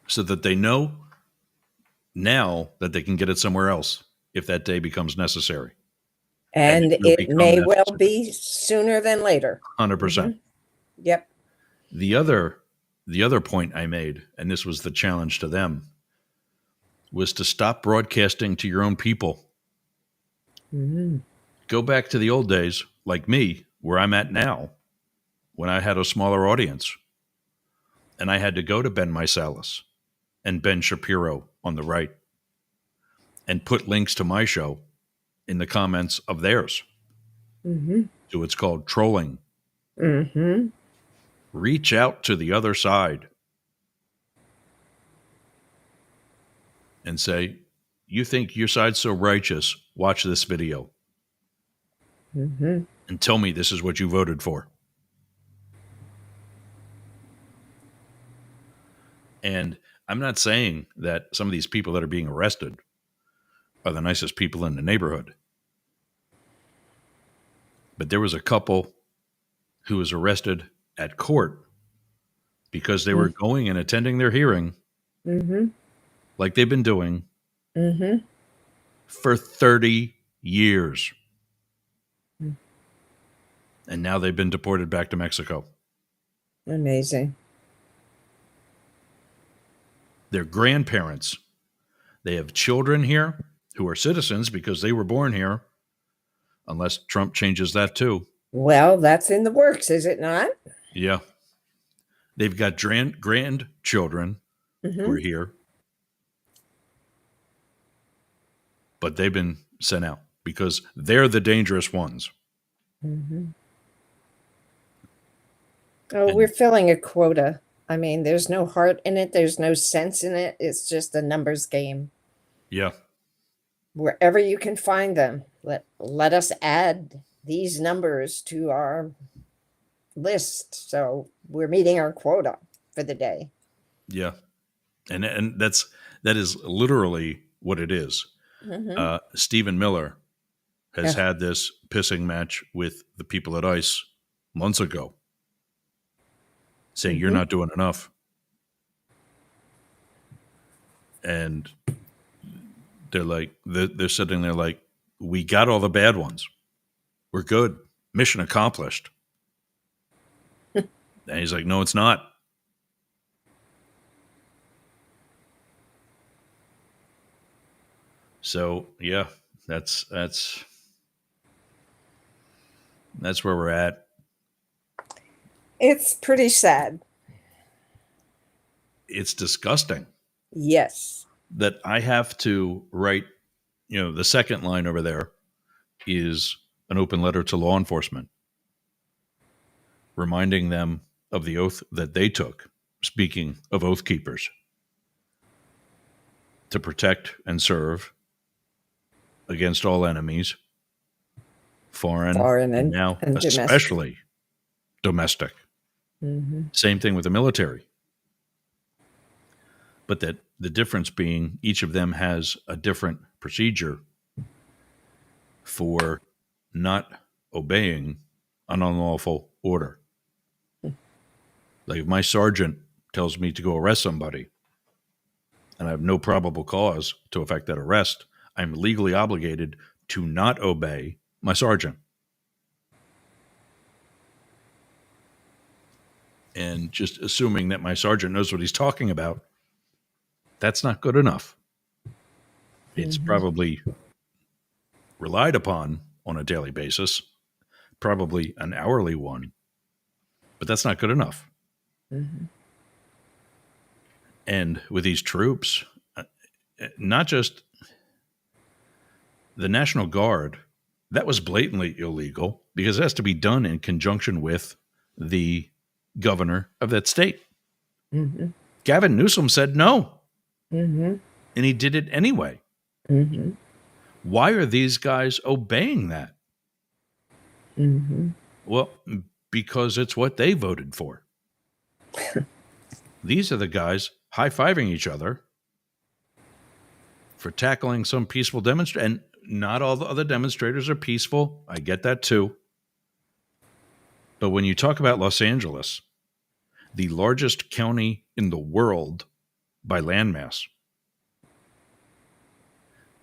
So that they know now that they can get it somewhere else if that day becomes necessary. And it may well be sooner than later. 100%. Mm-hmm. Yep. The other point I made, and this was the challenge to them, was to stop broadcasting to your own people. Mm-hmm. Go back to the old days, like me, where I'm at now, when I had a smaller audience. And I had to go to Ben Meiselas and Ben Shapiro on the right and put links to my show in the comments of theirs. Mm-hmm. So it's called trolling. Mm-hmm. Reach out to the other side and say, you think your side's so righteous, watch this video. Mm-hmm. And tell me this is what you voted for. And I'm not saying that some of these people that are being arrested are the nicest people in the neighborhood. But there was a couple who was arrested at court because they were going and attending their hearing, like they've been doing for 30 years. And now they've been deported back to Mexico. Amazing. Their grandparents, they have children here who are citizens because they were born here, unless Trump changes that too. Well, that's in the works, is it not? Yeah. They've got grandchildren who are here, but they've been sent out because they're the dangerous ones. Oh, we're filling a quota. I mean, there's no heart in it. There's no sense in it. It's just a numbers game. Yeah. Wherever you can find them, let us add these numbers to our list. So we're meeting our quota for the day. Yeah. And that is literally what it is. Stephen Miller has had this pissing match with the people at ICE months ago, saying you're not doing enough. And they're like, they're sitting there like, we got all the bad ones. We're good. Mission accomplished. And he's like, no, it's not. So yeah, that's where we're at. It's pretty sad. It's disgusting Yes. that I have to write, the second line over there is an open letter to law enforcement, reminding them of the oath that they took, speaking of oath keepers, to protect and serve against all enemies, foreign and now and especially domestic. Mm-hmm. Same thing with the military. But that the difference being each of them has a different procedure for not obeying an unlawful order. Like if my sergeant tells me to go arrest somebody and I have no probable cause to effect that arrest, I'm legally obligated to not obey my sergeant. And just assuming that my sergeant knows what he's talking about, that's not good enough. It's probably relied upon on a daily basis, probably an hourly one, but that's not good enough. Mm-hmm. And with these troops, not just the National Guard, that was blatantly illegal because it has to be done in conjunction with the governor of that state. Mm-hmm. Gavin Newsom said no, Mm-hmm. and he did it anyway. Mm-hmm. Why are these guys obeying that? Mm-hmm. Well, because it's what they voted for. These are the guys high-fiving each other for tackling some peaceful demonstrator. And not all the other demonstrators are peaceful. I get that too. But when you talk about Los Angeles, the largest county in the world by landmass,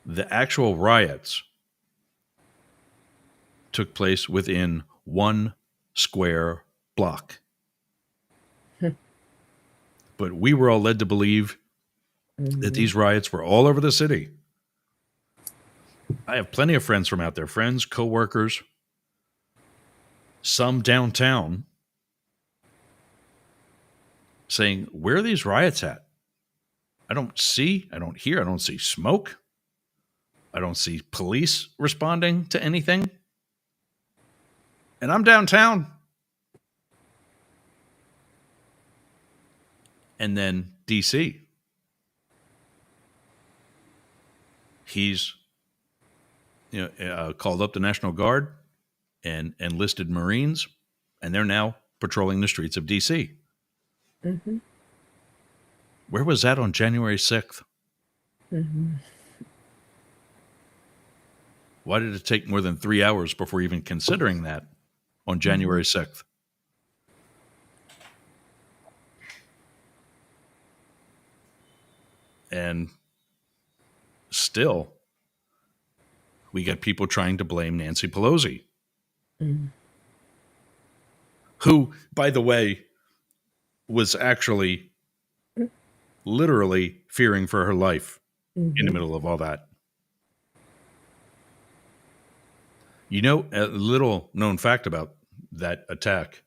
the actual riots took place within 1 square block. But we were all led to believe that these riots were all over the city. I have plenty of friends from out there, friends, co-workers, some downtown, saying, where are these riots at? I don't see, I don't hear, I don't see smoke. I don't see police responding to anything. And I'm downtown. And then DC. He's called up the National Guard and enlisted Marines, and they're now patrolling the streets of DC. Mm-hmm. Where was that on January 6th? Mm-hmm. Why did it take more than 3 hours before even considering that on January 6th? And still, we get people trying to blame Nancy Pelosi, who, by the way, was actually literally fearing for her life in the middle of all that. You know, a little known fact about that attack.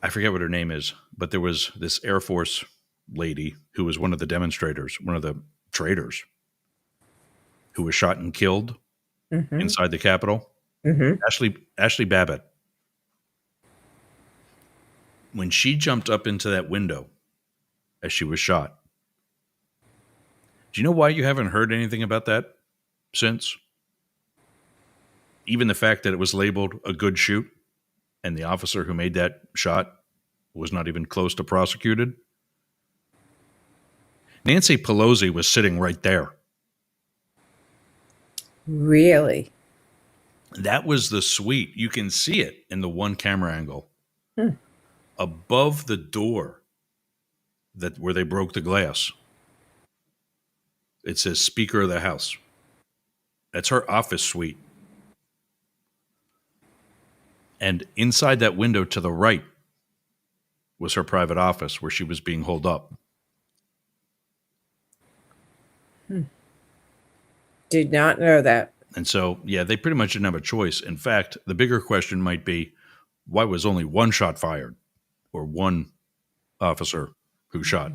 I forget what her name is, but there was this Air Force lady who was one of the demonstrators, one of the traitors, who was shot and killed inside the Capitol. Ashley Babbitt. When she jumped up into that window as she was shot, do you know why you haven't heard anything about that since? Even the fact that it was labeled a good shoot and the officer who made that shot was not even close to prosecuted. Nancy Pelosi was sitting right there. Really? That was the suite. You can see it in the one camera angle. Above the door that where they broke the glass. It says Speaker of the House. That's her office suite. And inside that window to the right was her private office where she was being holed up. Did not know that. And so, yeah, they pretty much didn't have a choice. In fact, the bigger question might be, why was only one shot fired or one officer who shot?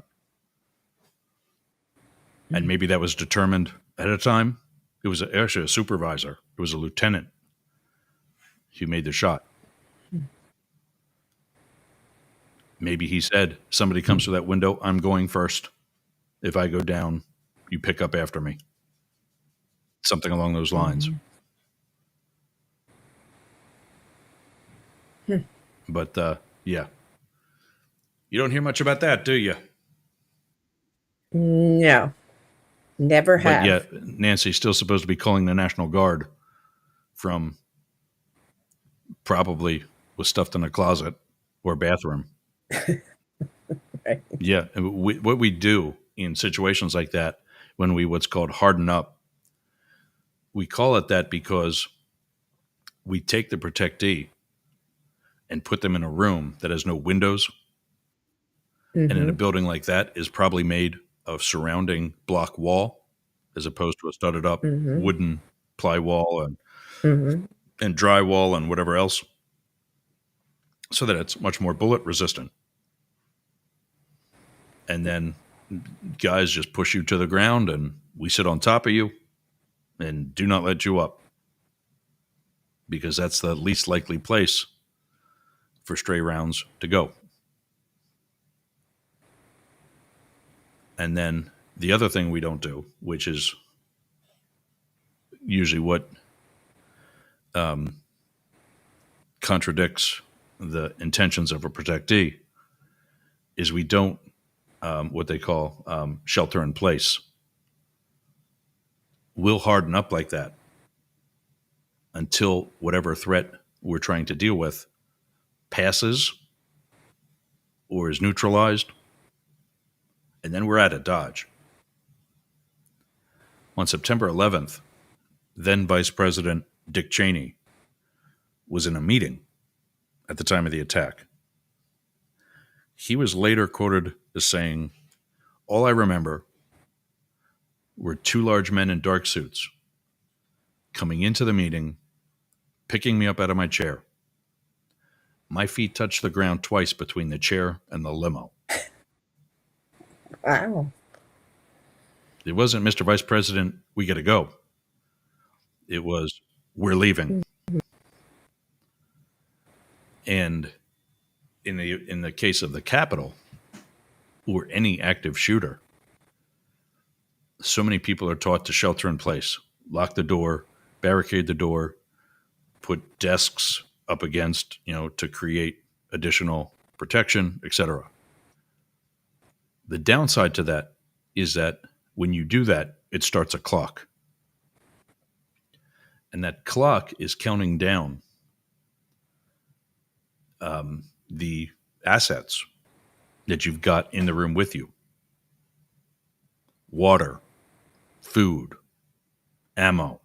And maybe that was determined ahead of time. It was actually a supervisor. It was a lieutenant who made the shot. Maybe he said, somebody comes through that window, I'm going first. If I go down, you pick up after me. Something along those lines. But, yeah. You don't hear much about that, do you? No, never have. But yet, Nancy's still supposed to be calling the National Guard from probably was stuffed in a closet or bathroom. Right. Yeah. And what we do in situations like that, when we what's called harden up, we call it that because we take the protectee and put them in a room that has no windows. And in a building like that is probably made of surrounding block wall as opposed to a studded up wooden ply wall and drywall and whatever else, so that it's much more bullet resistant. And then guys just push you to the ground and we sit on top of you and do not let you up, because that's the least likely place for stray rounds to go. And then the other thing we don't do, which is usually what contradicts the intentions of a protectee, is we don't what they call shelter in place. We'll harden up like that until whatever threat we're trying to deal with passes or is neutralized, and then we're out of Dodge. On September 11th, then Vice President Dick Cheney was in a meeting at the time of the attack. He was later quoted as saying, "All I remember were two large men in dark suits coming into the meeting, picking me up out of my chair. My feet touched the ground twice between the chair and the limo." Wow. It wasn't, "Mr. Vice President, we got to go." It was, "We're leaving." And in the case of the Capitol or any active shooter, so many people are taught to shelter in place, lock the door, barricade the door, put desks up against, to create additional protection, etc. The downside to that is that when you do that, it starts a clock. And that clock is counting down the assets that you've got in the room with you. Water, food, ammo.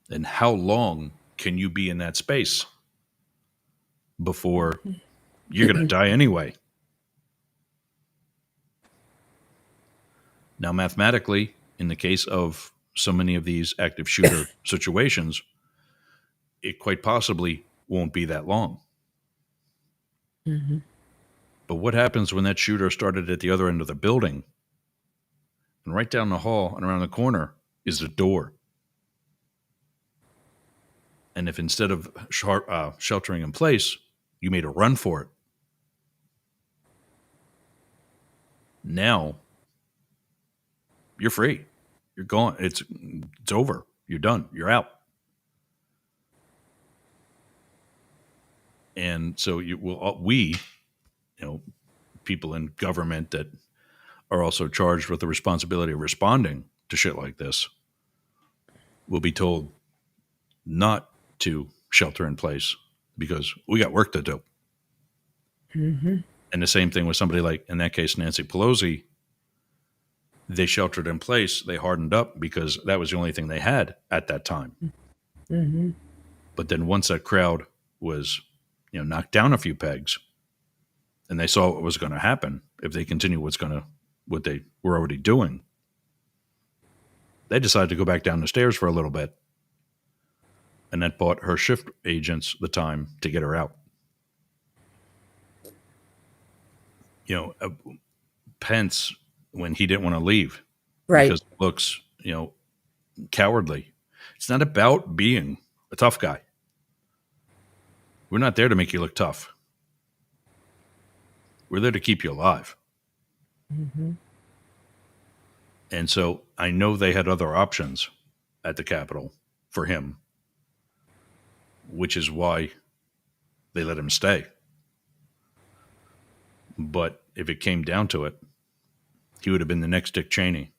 And how long can you be in that space before you're going to die anyway? Now, mathematically, in the case of so many of these active shooter situations, it quite possibly won't be that long. But what happens when that shooter started at the other end of the building, and right down the hall and around the corner is the door? And if instead of sheltering in place, you made a run for it, now you're free. You're gone. It's over. You're done. You're out. And so we, people in government that are also charged with the responsibility of responding to shit like this, will be told not to shelter in place because we got work to do. And the same thing with somebody like, in that case, Nancy Pelosi. They sheltered in place. They hardened up because that was the only thing they had at that time. Mm-hmm. But then once that crowd was, knocked down a few pegs, and they saw what was going to happen if they continue what they were already doing, they decided to go back down the stairs for a little bit. And that bought her shift agents the time to get her out. Pence, when he didn't want to leave, Right. because it looks, cowardly. It's not about being a tough guy. We're not there to make you look tough. We're there to keep you alive. Mm-hmm. And so I know they had other options at the Capitol for him, which is why they let him stay. But if it came down to it, he would have been the next Dick Cheney.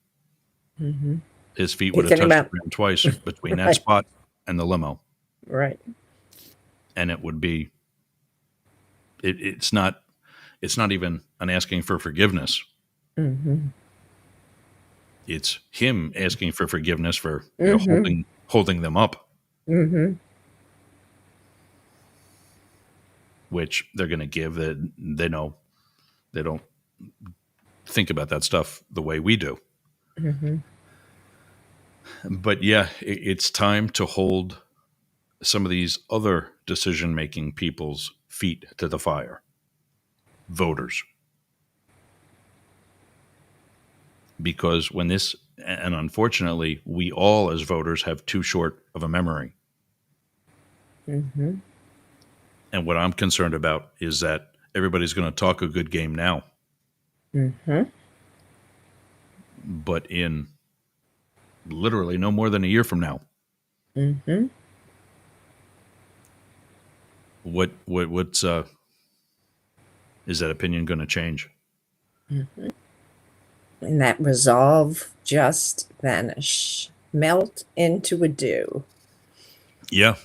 Mm-hmm. His feet would have touched the ground twice between that Right. spot and the limo. Right. And it would be, it's not even an asking for forgiveness. Mm-hmm. It's him asking for forgiveness for Mm-hmm. holding them up, Mm-hmm. which they're going to give. That they know they don't think about that stuff the way we do. Mm-hmm. But yeah, it's time to hold some of these other decision-making people's feet to the fire. Voters. Because when this, and unfortunately, we all as voters have too short of a memory. Mm-hmm. And what I'm concerned about is that everybody's going to talk a good game now. Mm-hmm. But in literally no more than a year from now, Mm-hmm. what's is that opinion going to change? Mm-hmm. And that resolve just vanish, melt into a dew. Yeah.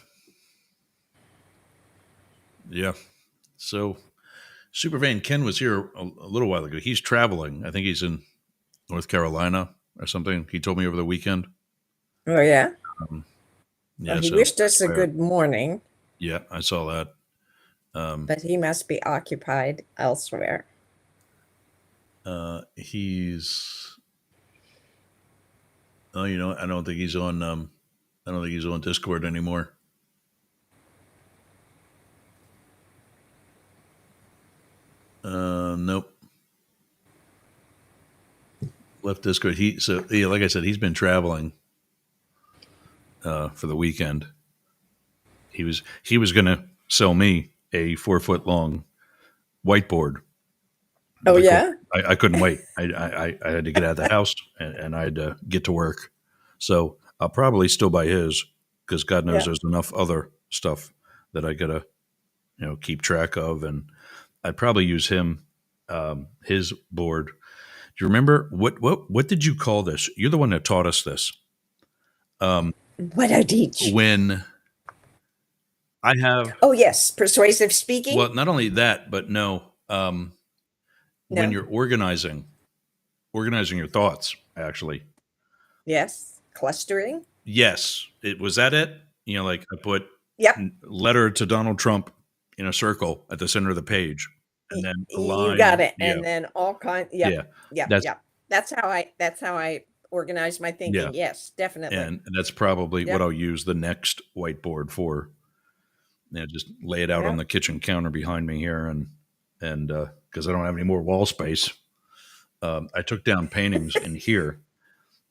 Yeah. So Supervan Ken was here a little while ago. He's traveling. I think he's in North Carolina or something. He told me over the weekend. Oh, yeah? Yeah. Well, he so wished us a good morning, Yeah, I saw that. but he must be occupied elsewhere. He's. Oh, I don't think he's on. I don't think he's on Discord anymore. Nope. Left Discord. Like I said, he's been traveling for the weekend. He was going to sell me a 4-foot long whiteboard. Oh, yeah? I couldn't wait. I had to get out of the house and I had to get to work. So I'll probably still buy his because God knows Yeah. there's enough other stuff that I gotta keep track of, and I'd probably use him his board. Do you remember what did you call this? You're the one that taught us this. What I teach? When I have Oh, yes. Persuasive speaking? well, not only that, but no. When No. you're organizing your thoughts, actually. Yes. Clustering? Yes. Was that it? Like I put Yep. letter to Donald Trump in a circle at the center of the page. And then a line. You got it. Yeah. And then all kinds. Yep. Yeah. Yep. That's how I organize my thinking. Yeah. Yes, definitely. And that's probably Yep. what I'll use the next whiteboard for. Just lay it out Yep. on the kitchen counter behind me here. And because I don't have any more wall space, I took down paintings in here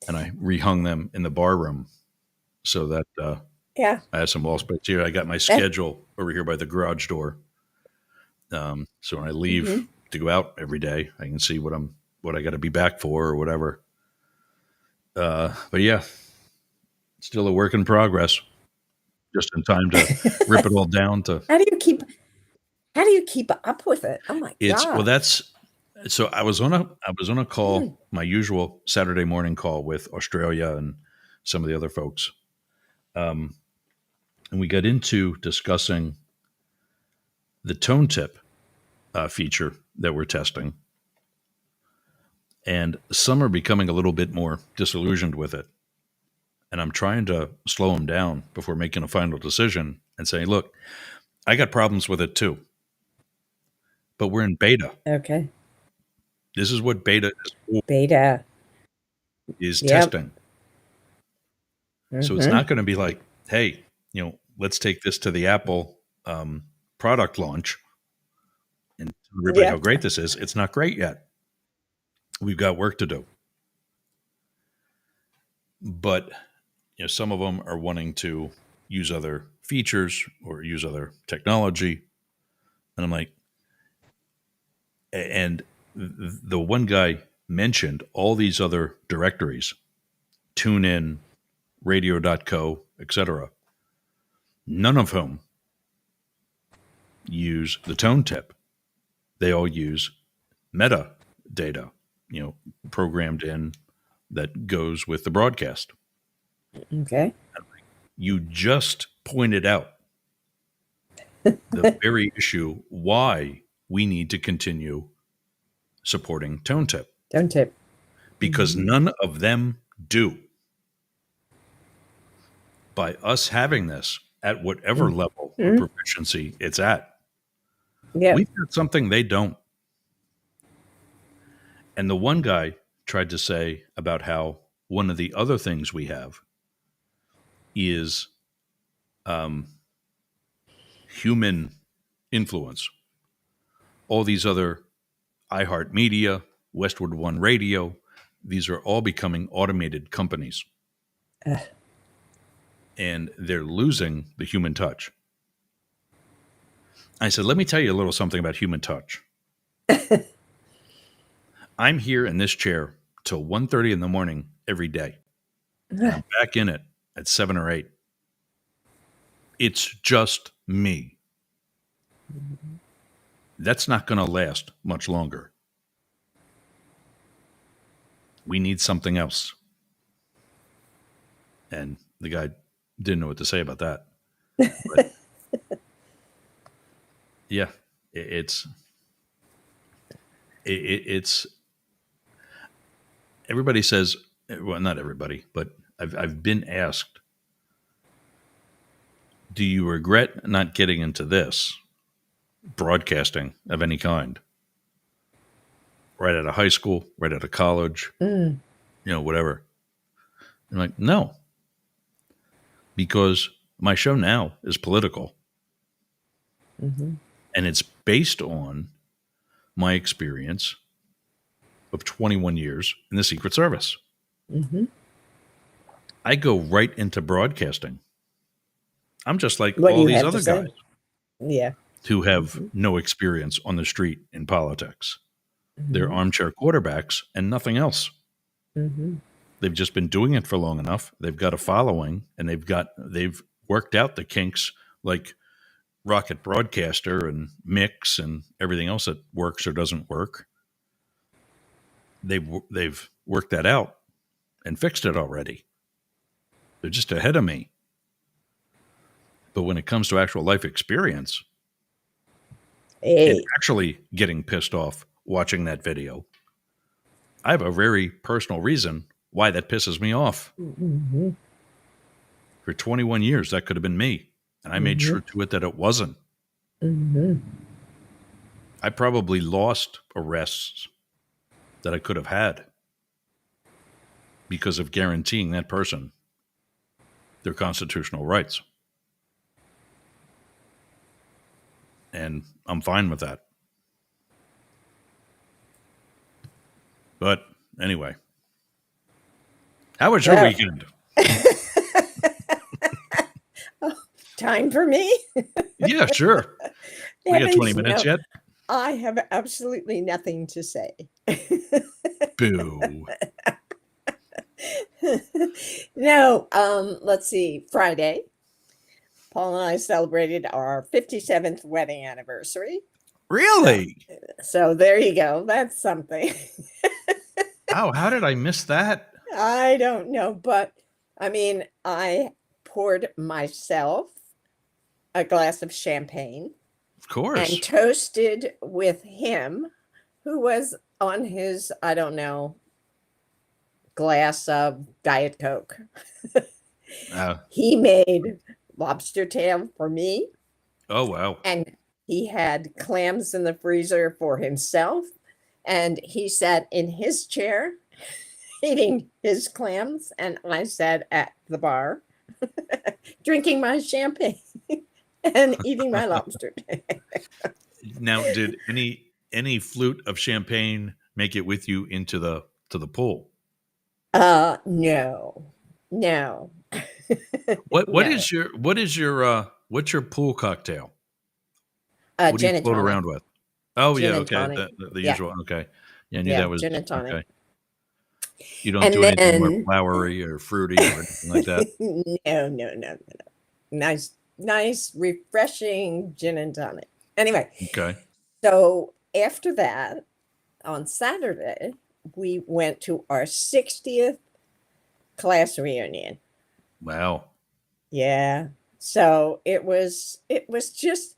and I rehung them in the bar room so that Yeah. I have some wall space here. I got my schedule over here by the garage door. So when I leave to go out every day, I can see what I got to be back for or whatever. But yeah, still a work in progress. Just in time to rip it all down to. How do you keep up with it? Oh my God. So I was on a call, my usual Saturday morning call with Australia and some of the other folks. And we got into discussing the tone tip feature that we're testing. And some are becoming a little bit more disillusioned with it. And I'm trying to slow them down before making a final decision and saying, look, I got problems with it too. But we're in beta. Okay. This is what beta Beta. is Yep. testing. So it's not going to be like, hey, let's take this to the Apple product launch and tell everybody how great this is. It's not great yet. We've got work to do. But some of them are wanting to use other features or use other technology. And I'm like, and the one guy mentioned all these other directories, TuneIn, radio.co, etc. None of whom use the tone tip. They all use metadata, programmed in that goes with the broadcast. Okay. You just pointed out the very issue why we need to continue supporting tone tip. Tone tip. Because none of them do. By us having this at whatever level of proficiency it's at, we've got something they don't. And the one guy tried to say about how one of the other things we have is human influence. All these other iHeartMedia, Westwood One Radio, these are all becoming automated companies. And they're losing the human touch. I said, let me tell you a little something about human touch. I'm here in this chair till 1:30 in the morning every day. I'm back in it at 7 or 8. It's just me. That's not going to last much longer. We need something else. And the guy didn't know what to say about that. But yeah, it's everybody says, well, not everybody, but I've been asked, do you regret not getting into this broadcasting of any kind? Right out of high school, right out of college, whatever. I'm like, no. Because my show now is political. And it's based on my experience of 21 years in the Secret Service. I go right into broadcasting. I'm just like all these other guys who have no experience on the street in politics. They're armchair quarterbacks and nothing else. They've just been doing it for long enough. They've got a following, and they've worked out the kinks like Rocket Broadcaster and Mixxx and everything else that works or doesn't work. They've worked that out and fixed it already. They're just ahead of me. But when it comes to actual life experience, and actually getting pissed off watching that video, I have a very personal reason why that pisses me off. For 21 years, that could have been me. And I made sure to it that it wasn't. I probably lost arrests that I could have had because of guaranteeing that person their constitutional rights. And I'm fine with that. But anyway, how was your weekend? Time for me? Yeah, sure. We got 20 minutes yet? I have absolutely nothing to say. Boo. No, let's see. Friday, Paul and I celebrated our 57th wedding anniversary. Really? So there you go. That's something. Oh, how did I miss that? I don't know, but I mean, I poured myself a glass of champagne. Of course. And toasted with him who was on his, I don't know, glass of Diet Coke. Uh, He made lobster tail for me, oh wow. and he had clams in the freezer for himself. And he sat in his chair eating his clams, and I sat at the bar drinking my champagne and eating my lobster tail. Now, did any flute of champagne make it with you into the pool? No, no, What no. is your what's your pool cocktail? What do you Gin and float tonic, around with? Oh yeah, gin and okay, tonic. the Yeah, usual. Okay, yeah, I knew yeah, that was gin and tonic. okay. You don't And do anything more then flowery or fruity or anything like that. no, no, no, no. Nice, nice, refreshing gin and tonic. Anyway, Okay. so after that, on Saturday, we went to our 60th class reunion. Wow. Yeah. So it was just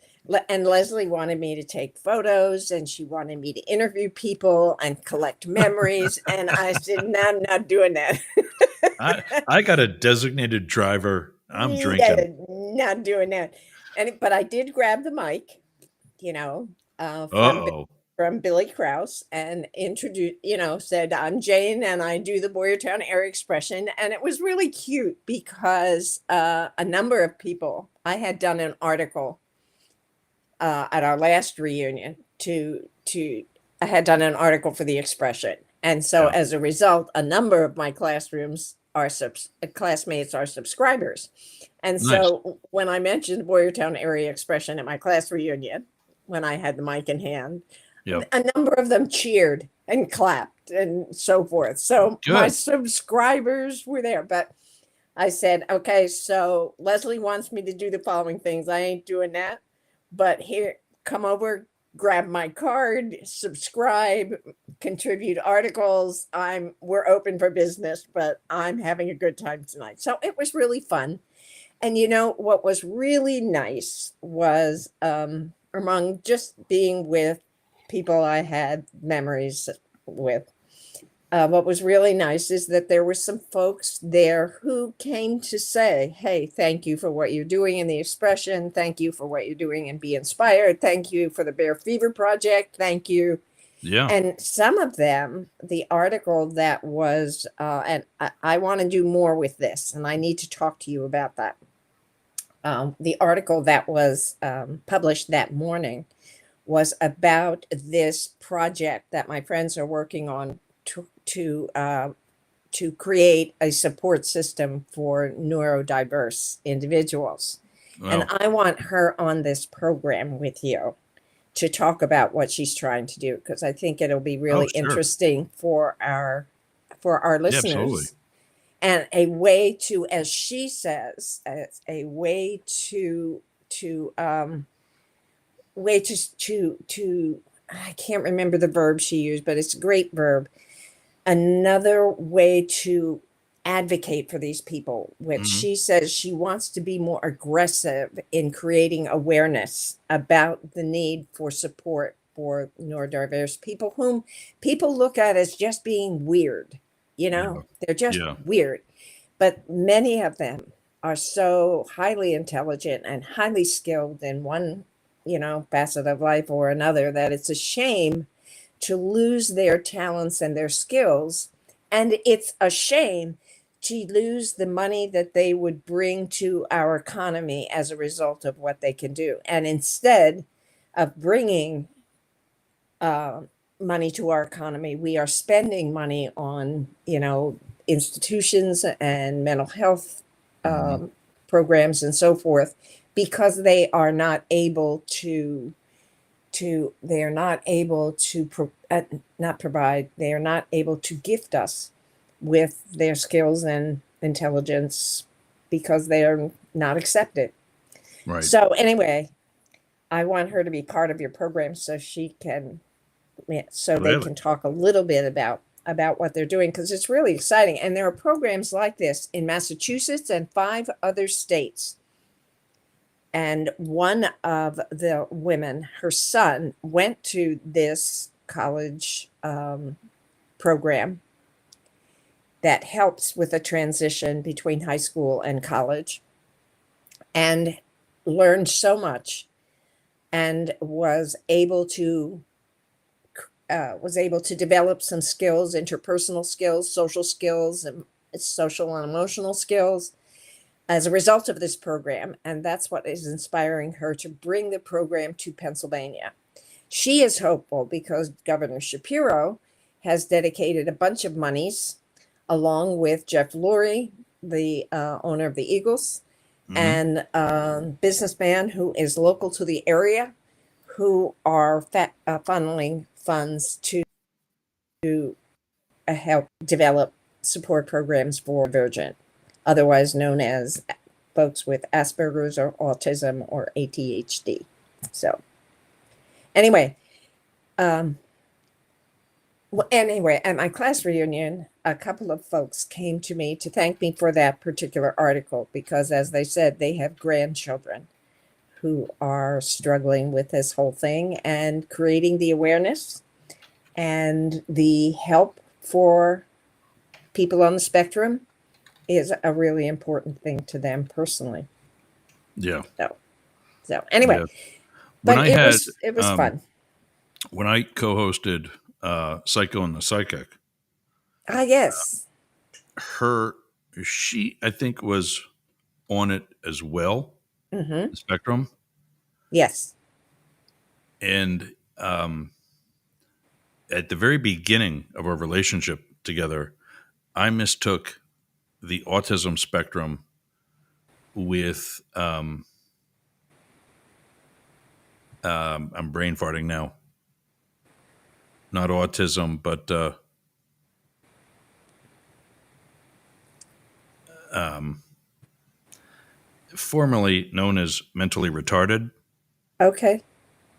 and Leslie wanted me to take photos and she wanted me to interview people and collect memories. And I said, no, I'm not doing that. I got a designated driver. I'm drinking. No, not doing that. But I did grab the mic, you know, uh, from Uh-oh. from Billy Krause and introduced, said, I'm Jane and I do the Boyertown area expression. And it was really cute because a number of people, I had done an article at our last reunion I had done an article for the expression. And so Yeah. as a result, a number of my classmates are subscribers. And Nice. so when I mentioned Boyertown area expression at my class reunion, when I had the mic in hand, Yep. a number of them cheered and clapped and so forth. So my Good. subscribers were there. But I said, okay, so Leslie wants me to do the following things. I ain't doing that. But here, come over, grab my card, subscribe, contribute articles. We're open for business, but I'm having a good time tonight. So it was really fun. And what was really nice was among just being with people I had memories with. What was really nice is that there were some folks there who came to say, hey, thank you for what you're doing in the expression. Thank you for what you're doing and Be Inspired. Thank you for the Bear Fever Project. Thank you. Yeah. And some of them, the article that was, and I want to do more with this, and I need to talk to you about that. The article that was published that morning was about this project that my friends are working on to create a support system for neurodiverse individuals. And Well, I want her on this program with you to talk about what she's trying to do, because I think it'll be oh really sure. interesting for our Yeah, absolutely. listeners, and a way to, as she says, as a way to I can't remember the verb she used, but it's a great verb. Another way to advocate for these people, which Hmm. she says she wants to be more aggressive in creating awareness about the need for support for neurodiverse people, whom people look at as just being weird. Yeah. They're just Yeah. weird. But many of them are so highly intelligent and highly skilled in one, facet of life or another, that it's a shame to lose their talents and their skills. And it's a shame to lose the money that they would bring to our economy as a result of what they can do. And instead of bringing money to our economy, we are spending money on, institutions and mental health Hmm. programs and so forth, because they are not able to they are not able to not provide, they are not able to gift us with their skills and intelligence because they are not accepted. Right. So anyway, I want her to be part of your program so they Really. can talk a little bit about what they're doing, because it's really exciting. And there are programs like this in Massachusetts and 5 other states. And one of the women, her son, went to this college program that helps with the transition between high school and college, and learned so much, and was able to develop some skills, interpersonal skills, and social and emotional skills as a result of this program. And that's what is inspiring her to bring the program to Pennsylvania. She is hopeful because Governor Shapiro has dedicated a bunch of monies, along with Jeff Lurie, the owner of the Eagles, and businessman who is local to the area, who are funneling funds to help develop support programs for Divergent, otherwise known as folks with Asperger's or autism or ADHD. So anyway, at my class reunion, a couple of folks came to me to thank me for that particular article because, as they said, they have grandchildren who are struggling with this whole thing, and creating the awareness and the help for people on the spectrum is a really important thing to them personally. Yeah. So anyway, Yeah. but it was fun. When I co-hosted Psycho and the Psychic, Yes. she I think was on it as well, the spectrum. Yes. And at the very beginning of our relationship together, I mistook the autism spectrum with I'm brain farting now. Not autism, but formerly known as mentally retarded, Okay.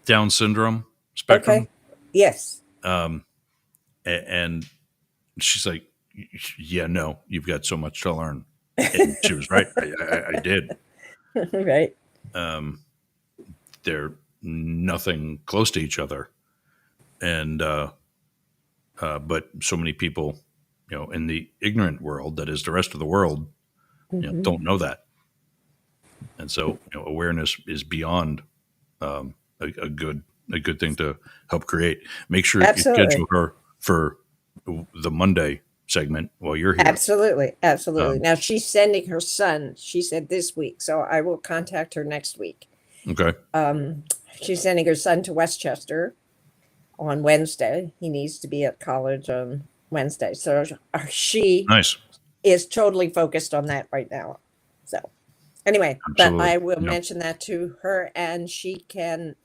Down syndrome spectrum. Okay. Yes. And she's like, yeah, no, you've got so much to learn. And she was right. I did. Right. They're nothing close to each other. And, but so many people, in the ignorant world, that is the rest of the world, don't know that. And so, awareness is beyond a good thing to help create. Make sure Absolutely. you schedule her for the Monday segment while you're here. Absolutely. Now she's sending her son, she said, this week, so I will contact her next week. Okay. She's sending her son to Westchester on Wednesday. He needs to be at college on Wednesday. So she Nice. is totally focused on that right now. So anyway, Absolutely. but I will Yep. mention that to her, and she can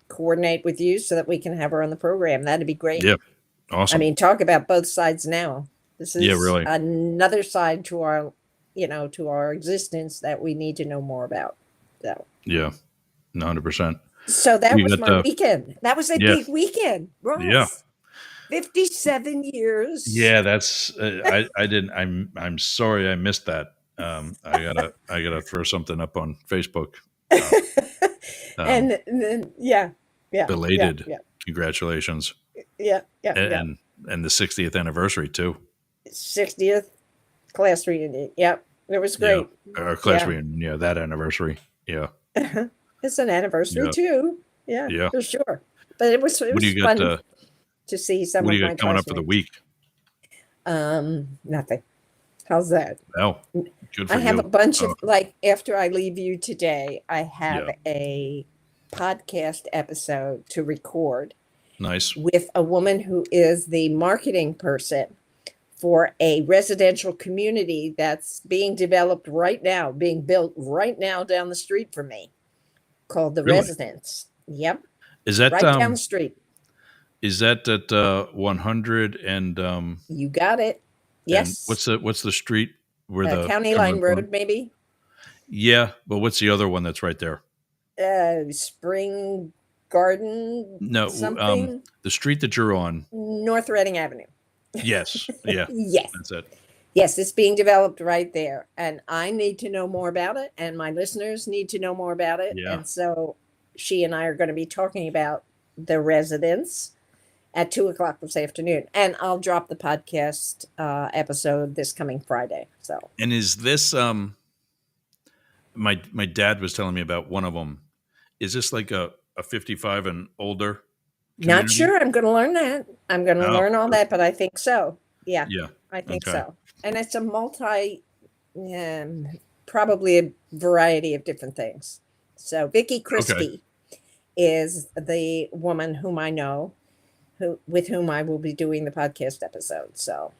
coordinate with you so that we can have her on the program. That'd be great. Yeah. Awesome. I mean, talk about both sides now. This is really. another side to our, to our existence that we need to know more about. So Yeah. 100%. So that We was got my weekend. That was a big weekend, Ross. Yeah. 57 years. Yeah, that's I didn't. I'm sorry I missed that. I gotta throw something up on Facebook. And then Belated yeah. congratulations. Yeah. And the 60th anniversary too. 60th class reunion. Yep. It was great. Yeah. Our class reunion. Yeah, that anniversary. Yeah. It's an anniversary too. Yeah, for sure. But it was What do you fun got? to see some What do of you my got coming up for the classmates. week? Nothing. How's that? Oh, good for I have you. a bunch of, after I leave you today, I have a podcast episode to record. Nice. With a woman who is the marketing person for a residential community that's being developed right now, being built right now down the street from me, called The Residence. Yep. Is that right down the street? Is that at 100 and you got it. Yes. And what's the street where the County Line Road, maybe? Yeah, but what's the other one that's right there? Spring Garden. No, something. The street that you're on. North Reading Avenue. Yes. Yeah. Yes. That's it. Yes, it's being developed right there. And I need to know more about it. And my listeners need to know more about it. Yeah. And so she and I are going to be talking about the residents at 2:00 this afternoon. And I'll drop the podcast episode this coming Friday. So, And is this my dad was telling me about one of them. Is this like a 55 and older community? not sure. I'm going to learn that. I'm going to learn all that, but I think so. Yeah, Yeah. I think Okay. so. And it's a probably a variety of different things. So Vicky Christie is the woman whom I know, with whom I will be doing the podcast episode. So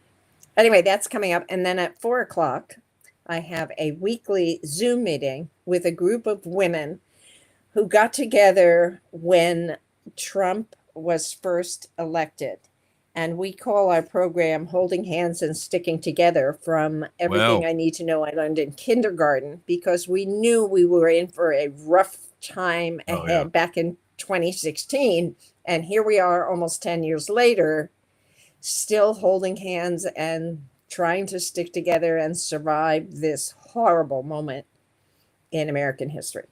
anyway, that's coming up. And then at 4:00, I have a weekly Zoom meeting with a group of women who got together when Trump was first elected. And we call our program Holding Hands and Sticking Together, from everything I need to know I learned in kindergarten, because we knew we were in for a rough time ahead back in 2016. And here we are almost 10 years later, still holding hands and trying to stick together and survive this horrible moment in American history.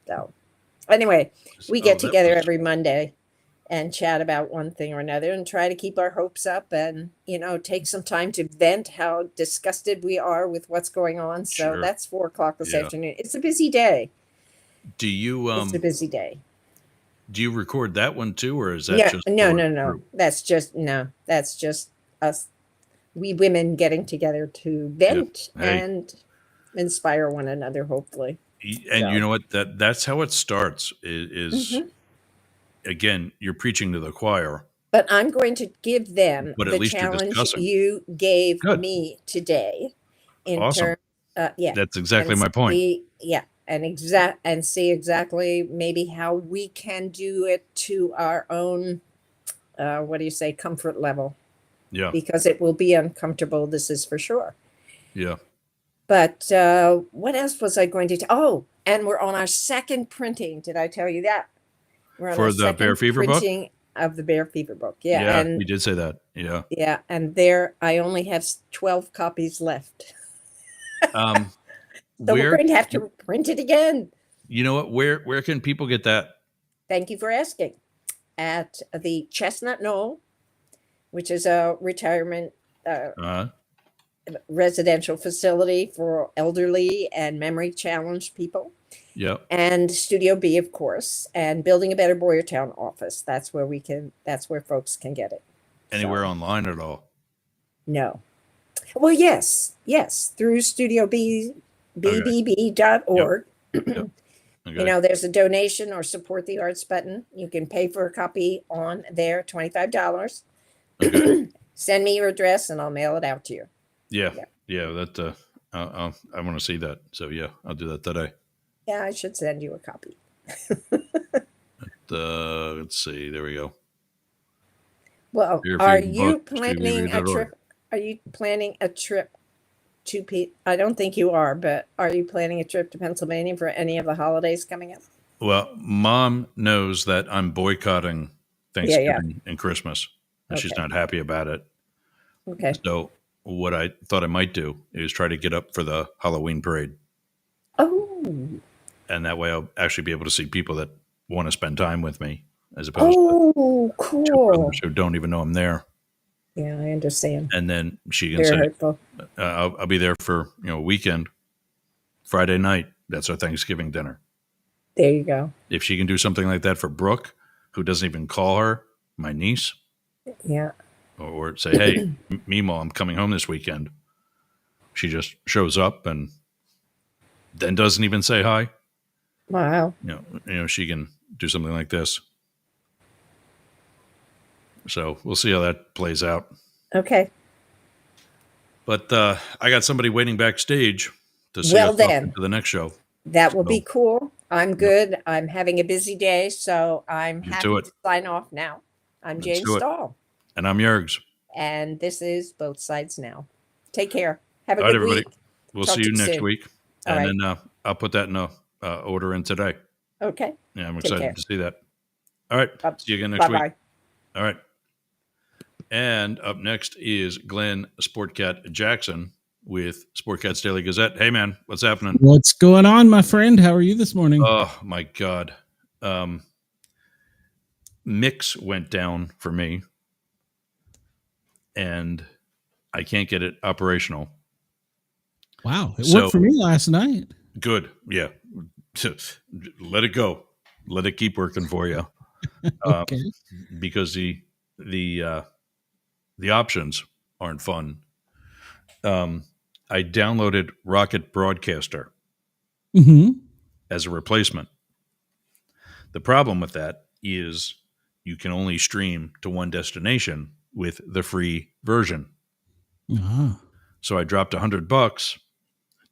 So anyway, we get together every Monday and chat about one thing or another and try to keep our hopes up and, take some time to vent how disgusted we are with what's going on. So that's 4:00 this afternoon. It's a busy day. Do you it's a busy day. Do you record that one too, or is that just no. That's just us. We women getting together to vent and inspire one another, hopefully. And you know what? That's how it starts. Is again, you're preaching to the choir. But I'm going to give them the challenge you gave me today. Awesome. That's exactly my point. And see exactly maybe how we can do it to our own, comfort level. Yeah. Because it will be uncomfortable. This is for sure. Yeah. But what else was I going to? And we're on our second printing. Did I tell you that? We're on for the Bear Fever book? Of the Bear Fever book. Yeah, and you did say that. Yeah. Yeah, and I only have 12 copies left. So we're going to have to print it again. You know what? Where can people get that? Thank you for asking. At the Chestnut Knoll, which is a retirement residential facility for elderly and memory challenged people. Yeah. And Studio B, of course, and Building a Better Boyertown office. That's where folks can get it. Anywhere online at all? No. Well, yes, through Studio B, bbb.org. Yep. Okay. There's a donation or support the arts button. You can pay for a copy on there, $25. Okay. Send me your address and I'll mail it out to you. Yeah. That I want to see that. So yeah, I'll do that today. Yeah, I should send you a copy. Let's see. There we go. Well, are you planning a trip? Are you planning a trip to I don't think you are, but are you planning a trip to Pennsylvania for any of the holidays coming up? Well, Mom knows that I'm boycotting Thanksgiving and Christmas, and she's not happy about it. Okay. So what I thought I might do is try to get up for the Halloween parade. Oh. And that way I'll actually be able to see people that want to spend time with me, as opposed to two brothers who don't even know I'm there. Yeah, I understand. And then she can say, I'll be there for a weekend, Friday night. That's our Thanksgiving dinner. There you go. If she can do something like that for Brooke, who doesn't even call her my niece. Yeah. Or say, hey, Mimo, I'm coming home this weekend. She just shows up and then doesn't even say hi. Wow. She can do something like this. So we'll see how that plays out. Okay. But I got somebody waiting backstage to see us to the next show. That will be cool. I'm good. I'm having a busy day, so I'm happy to sign off now. I'm Jane Stahl. And I'm Yergs. And this is Both Sides Now. Take care. Have a good everybody. Week. We'll see you next week. And then I'll put that in a order in today. Okay. Yeah, I'm excited to see that. All right. See you again next week. All right. And up next is Glenn Sportcat Jackson with Sportcat's Daily Gazette. Hey, man, what's happening? What's going on, my friend? How are you this morning? Oh, my God. Mixxx went down for me, and I can't get it operational. Wow. It So- worked for me last night. Good, yeah. Let it go. Let it keep working for you, Okay. because the options aren't fun. I downloaded Rocket Broadcaster Mm-hmm. as a replacement. The problem with that is you can only stream to one destination with the free version. Ah. So I dropped $100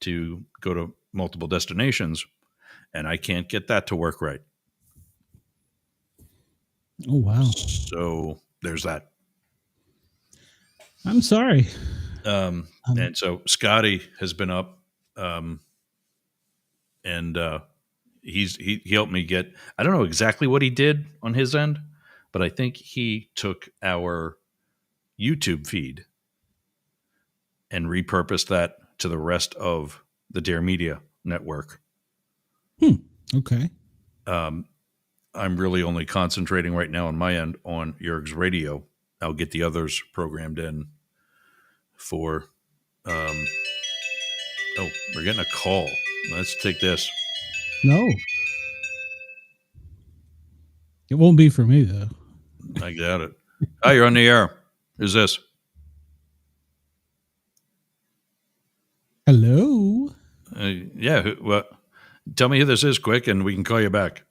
to go to multiple destinations, and I can't get that to work right. Oh, wow. So there's that. I'm sorry. And so Scotty has been up, and he helped me get. I don't know exactly what he did on his end, but I think he took our YouTube feed and repurposed that to the rest of the Dare Media network. Okay. I'm really only concentrating right now on my end on Yerg's radio. I'll get the others programmed in for. Oh, we're getting a call. Let's take this. No. It won't be for me, though. I got it. Hi, you're on the air. Who's this? Hello? Yeah. What? Tell me who this is, quick, and we can call you back.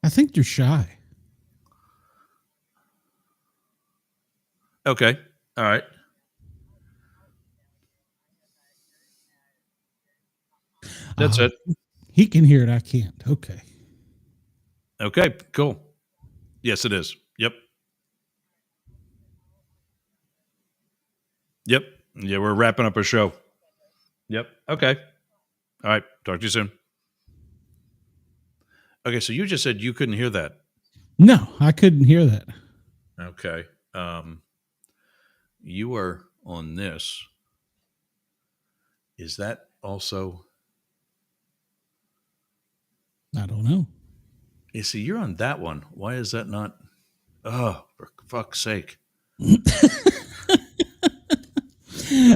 I think you're shy. Okay. All right. That's it. He can hear it. I can't. Okay. Okay. Cool. Yes, it is. Yep. Yep. Yeah, we're wrapping up a show. Yep. Okay. All right. Talk to you soon. Okay, so you just said you couldn't hear that. No, I couldn't hear that. Okay. You are on this. Is that also? I don't know. You see, you're on that one. Why is that not? Oh, for fuck's sake! All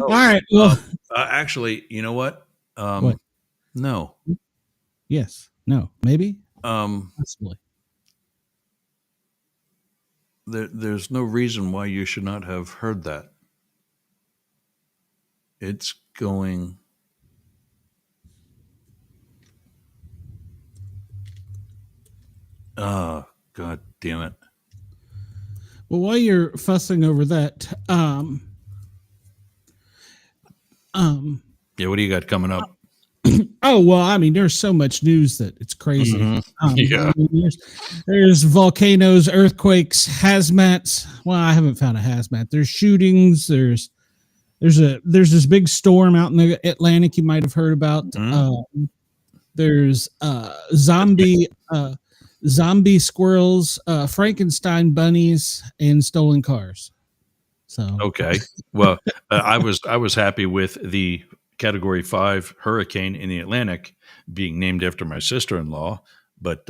right. Well, Actually, you know what? What? No. yes. No. Maybe. Possibly. There's no reason why you should not have heard that. It's going. Oh, God damn it. Well, while you're fussing over that, Yeah, what do you got coming up? oh well, I mean, there's so much news that it's crazy. Yeah. I mean, there's volcanoes, earthquakes, hazmats. Well, I haven't found a hazmat. There's shootings. There's this big storm out in the Atlantic you might have heard about. There's zombie squirrels, Frankenstein bunnies, and stolen cars. So Okay. Well, I was happy with the Category 5 hurricane in the Atlantic being named after my sister-in-law, but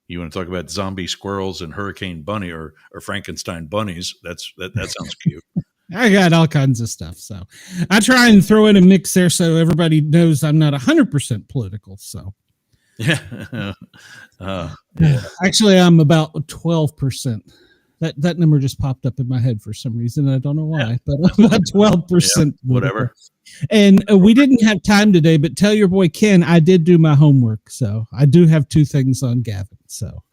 you want to talk about zombie squirrels and hurricane bunny or Frankenstein bunnies? That sounds cute. I got all kinds of stuff. So I try and throw in a mix there so everybody knows I'm not 100% political. So Yeah. actually, I'm about 12%. That number just popped up in my head for some reason. I don't know why, but I'm about 12%. Whatever. And we didn't have time today, but tell your boy Ken I did do my homework. So I do have 2 things on Gavin. So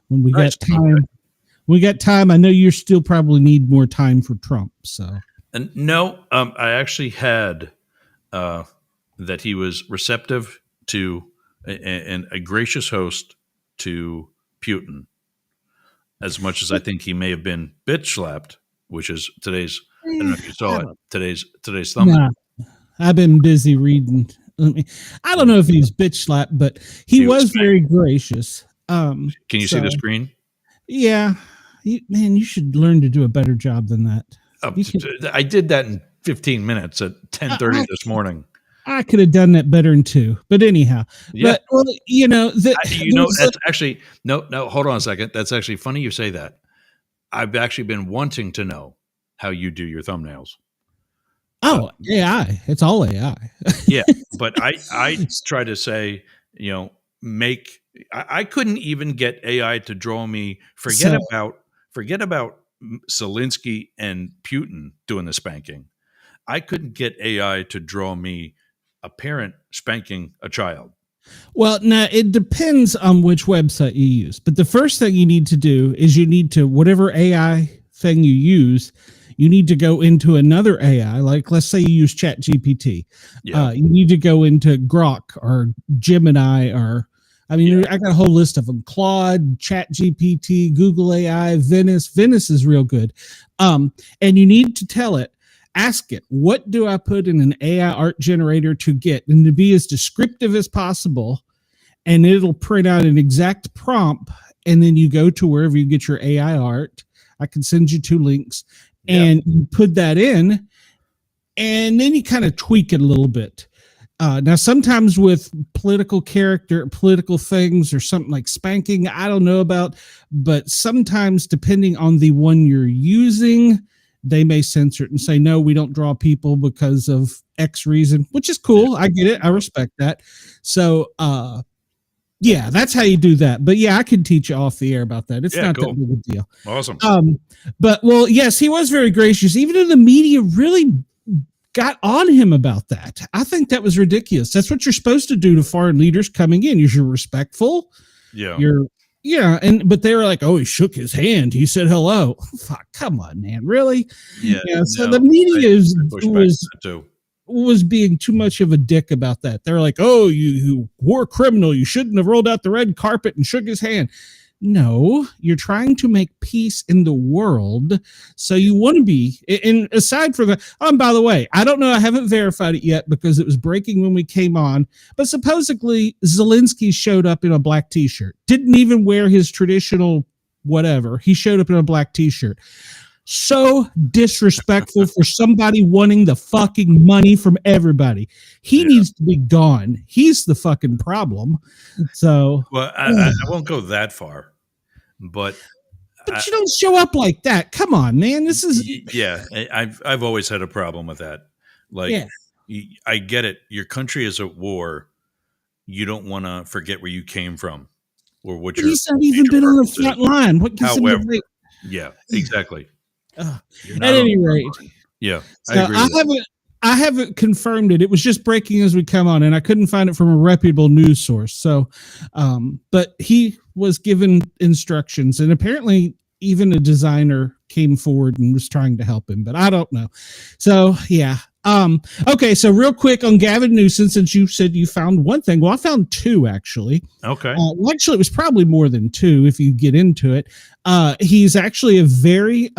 when we Nice. got time, I know you still probably need more time for Trump. So And no, I actually had that he was receptive to and a gracious host to Putin, as much as I think he may have been bitch slapped, which is today's. I don't know if you saw it. Today's thumbnail. nah, I've been busy reading. I don't know if he's bitch slapped, but he was was very gracious. Can you see the screen? Yeah, man, you should learn to do a better job than that. I did that in 15 minutes at 10:30 this morning. I could have done that better in 2. But anyhow, Yeah. but well, That's actually no. Hold on a second. That's actually funny you say that. I've actually been wanting to know how you do your thumbnails. AI. It's all AI. Yeah, but I try to say, I couldn't even get AI to draw me. Forget about Zelensky and Putin doing the spanking. I couldn't get AI to draw me a parent spanking a child. Well, now it depends on which website you use. But the first thing you need to do is whatever AI thing you use, you need to go into another AI. Like, let's say you use Chat GPT. Yeah. You need to go into Grok or Gemini I got a whole list of them. Claude, Chat GPT, Google AI, Venice. Venice is real good. And you need to tell it, ask it, what do I put in an AI art generator to get? And to be as descriptive as possible. And it'll print out an exact prompt. And then you go to wherever you get your AI art. I can send you 2 links. And you put that in. And then you kind of tweak it a little bit. Now, sometimes with political things or something like spanking, I don't know about. But sometimes, depending on the one you're using, they may censor it and say, no, we don't draw people because of X reason, which is cool. I get it. I respect that. So, that's how you do that. But I could teach you off the air about that. It's not cool. that big a deal. Awesome. But yes, he was very gracious. Even though the media really got on him about that. I think that was ridiculous. That's what you're supposed to do to foreign leaders coming in. You're respectful. Yeah. But they were like, oh, he shook his hand. He said hello. Fuck, come on, man. Really? Yeah. So the media was being too much of a dick about that. They're like, oh, you war criminal. You shouldn't have rolled out the red carpet and shook his hand. No, you're trying to make peace in the world. So you want to be, and aside from that, by the way, I don't know. I haven't verified it yet because it was breaking when we came on, but supposedly Zelensky showed up in a black t-shirt, didn't even wear his traditional whatever. He showed up in a black t-shirt. So disrespectful for somebody wanting the fucking money from everybody. He needs to be gone. He's the fucking problem. So, well, I won't go that far, but you don't show up like that. Come on, man. This is I've always had a problem with that. Like, I get it. Your country is at war. You don't want to forget where you came from or what you're. He's not even been on the front line. What gives him the right? Yeah, exactly. At any rate, I agree. I haven't confirmed it. It was just breaking as we come on, and I couldn't find it from a reputable news source. So, but he was given instructions, and apparently even a designer came forward and was trying to help him, but I don't know. So, okay, so real quick on Gavin Newsom, since you said you found one thing. Well, I found 2, actually. Okay. Actually, it was probably more than 2 if you get into it. He's actually a very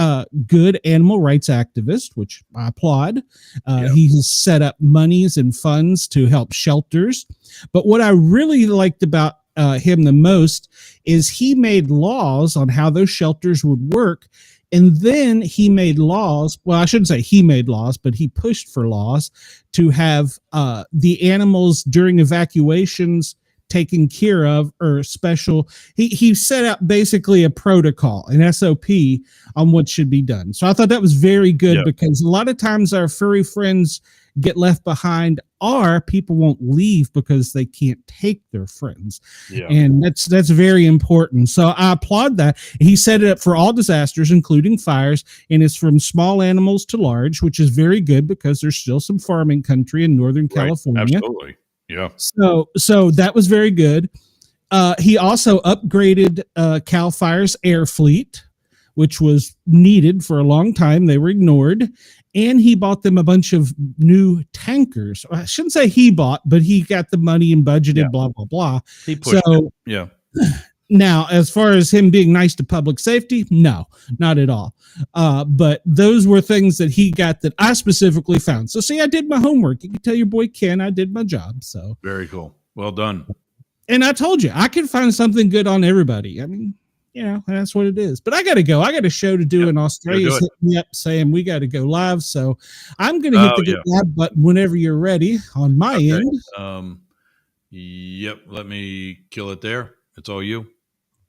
good animal rights activist, which I applaud. He has set up monies and funds to help shelters. But what I really liked about him the most is he made laws on how those shelters would work. And then he made laws. Well, I shouldn't say he made laws, but he pushed for laws to have the animals during evacuations taken care of or special. He set up basically a protocol, an SOP on what should be done. So I thought that was very good because a lot of times our furry friends get left behind or people won't leave because they can't take their friends. And that's very important. So I applaud that. He set it up for all disasters, including fires, and it's from small animals to large, which is very good because there's still some farming country in Northern California. Absolutely. Yeah. So that was very good. He also upgraded Cal Fire's air fleet, which was needed for a long time. They were ignored. And he bought them a bunch of new tankers. I shouldn't say he bought, but he got the money and budgeted, blah, blah, blah. He pushed it. Yeah. Now, as far as him being nice to public safety, no, not at all. But those were things that he got that I specifically found. So see, I did my homework. You can tell your boy Ken I did my job. So very cool. Well done. And I told you, I can find something good on everybody. I mean, that's what it is. But I got to go. I got a show to do in Australia. it. Hit me up saying we got to go live. So I'm going to hit the go live button whenever you're ready on my end. Yep. Let me kill it there. It's all you.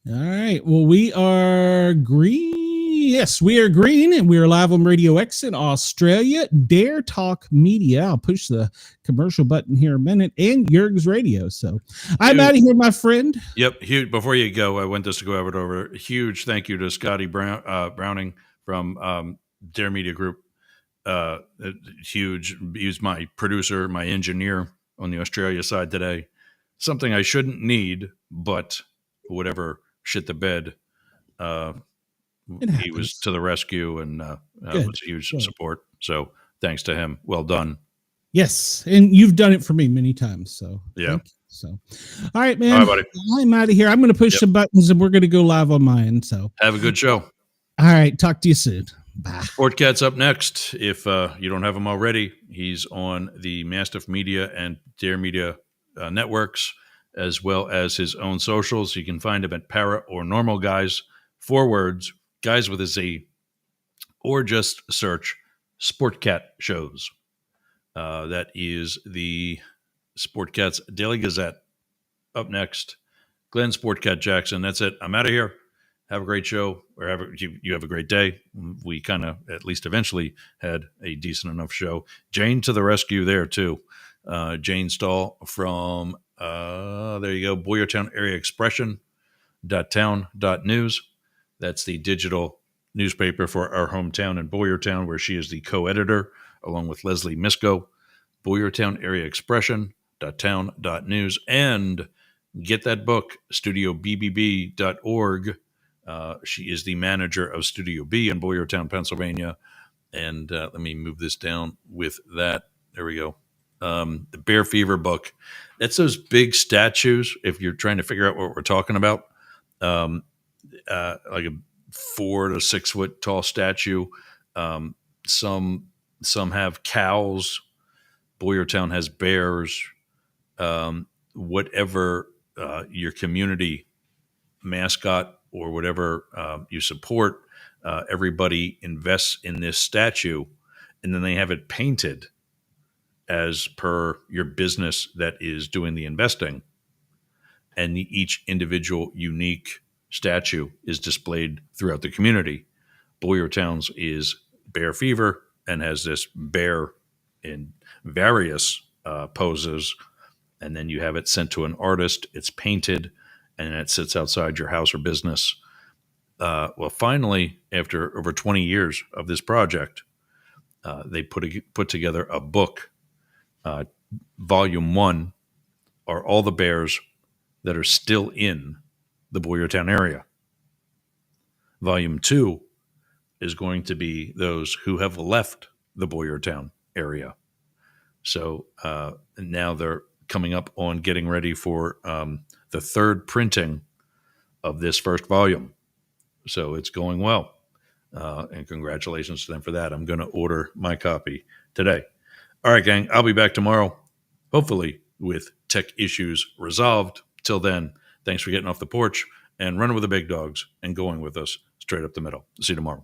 All right. Well, we are green. Yes, we are green, and we are live on Radio X in Australia. Dare Talk Media. I'll push the commercial button here in a minute, and Jurg's Radio. So I'm out of here, my friend. Yep. Huge. Before you go, I want this to go over. Huge thank you to Scotty Browning from Dare Media Group. Huge. He's my producer, my engineer on the Australia side today. Something I shouldn't need, but whatever shit the bed. He was to the rescue and was a huge support. So thanks to him. Well done. Yes. And you've done it for me many times. So yeah. So, all right, man. All right, buddy. I'm out of here. I'm going to push some buttons and we're going to go live on my end. So have a good show. All right. Talk to you soon. Bye. Sportcat's up next. If you don't have him already, he's on the Mastiff Media and Dare Media networks, as well as his own socials. You can find him at Para or Normal Guys, 4 words, Guys with a Z, or just search Sportcat Shows. That is the Sportcat's Daily Gazette. Up next, Glenn Sportcat Jackson. That's it. I'm out of here. Have a great show, or you have a great day. We kind of, at least eventually, had a decent enough show. Jane to the rescue there, too. Jane Stahl from, there you go, Boyertown Area Expression .town.news. That's the digital newspaper for our hometown in Boyertown, where she is the co-editor, along with Leslie Misko. Boyertown Area Expression .town.news. And get that book, studiobbb.org. She is the manager of Studio B in Boyertown, Pennsylvania. And let me move this down with that. There we go. The Bear Fever book. That's those big statues, if you're trying to figure out what we're talking about. Like a 4 to 6 foot tall statue. Some have cows. Boyertown has bears. Whatever your community mascot or whatever you support, everybody invests in this statue, and then they have it painted as per your business that is doing the investing. And each individual unique statue is displayed throughout the community. Boyertown's is Bear Fever and has this bear in various poses. And then you have it sent to an artist. It's painted, and it sits outside your house or business. Well, finally, after over 20 years of this project, they put together a book. Volume 1 are all the bears that are still in the Boyertown area. Volume 2 is going to be those who have left the Boyertown area. So now they're coming up on getting ready for the 3rd printing of this first volume. So it's going well. And congratulations to them for that. I'm going to order my copy today. All right, gang, I'll be back tomorrow, hopefully with tech issues resolved. Till then, thanks for getting off the porch and running with the big dogs and going with us straight up the middle. See you tomorrow.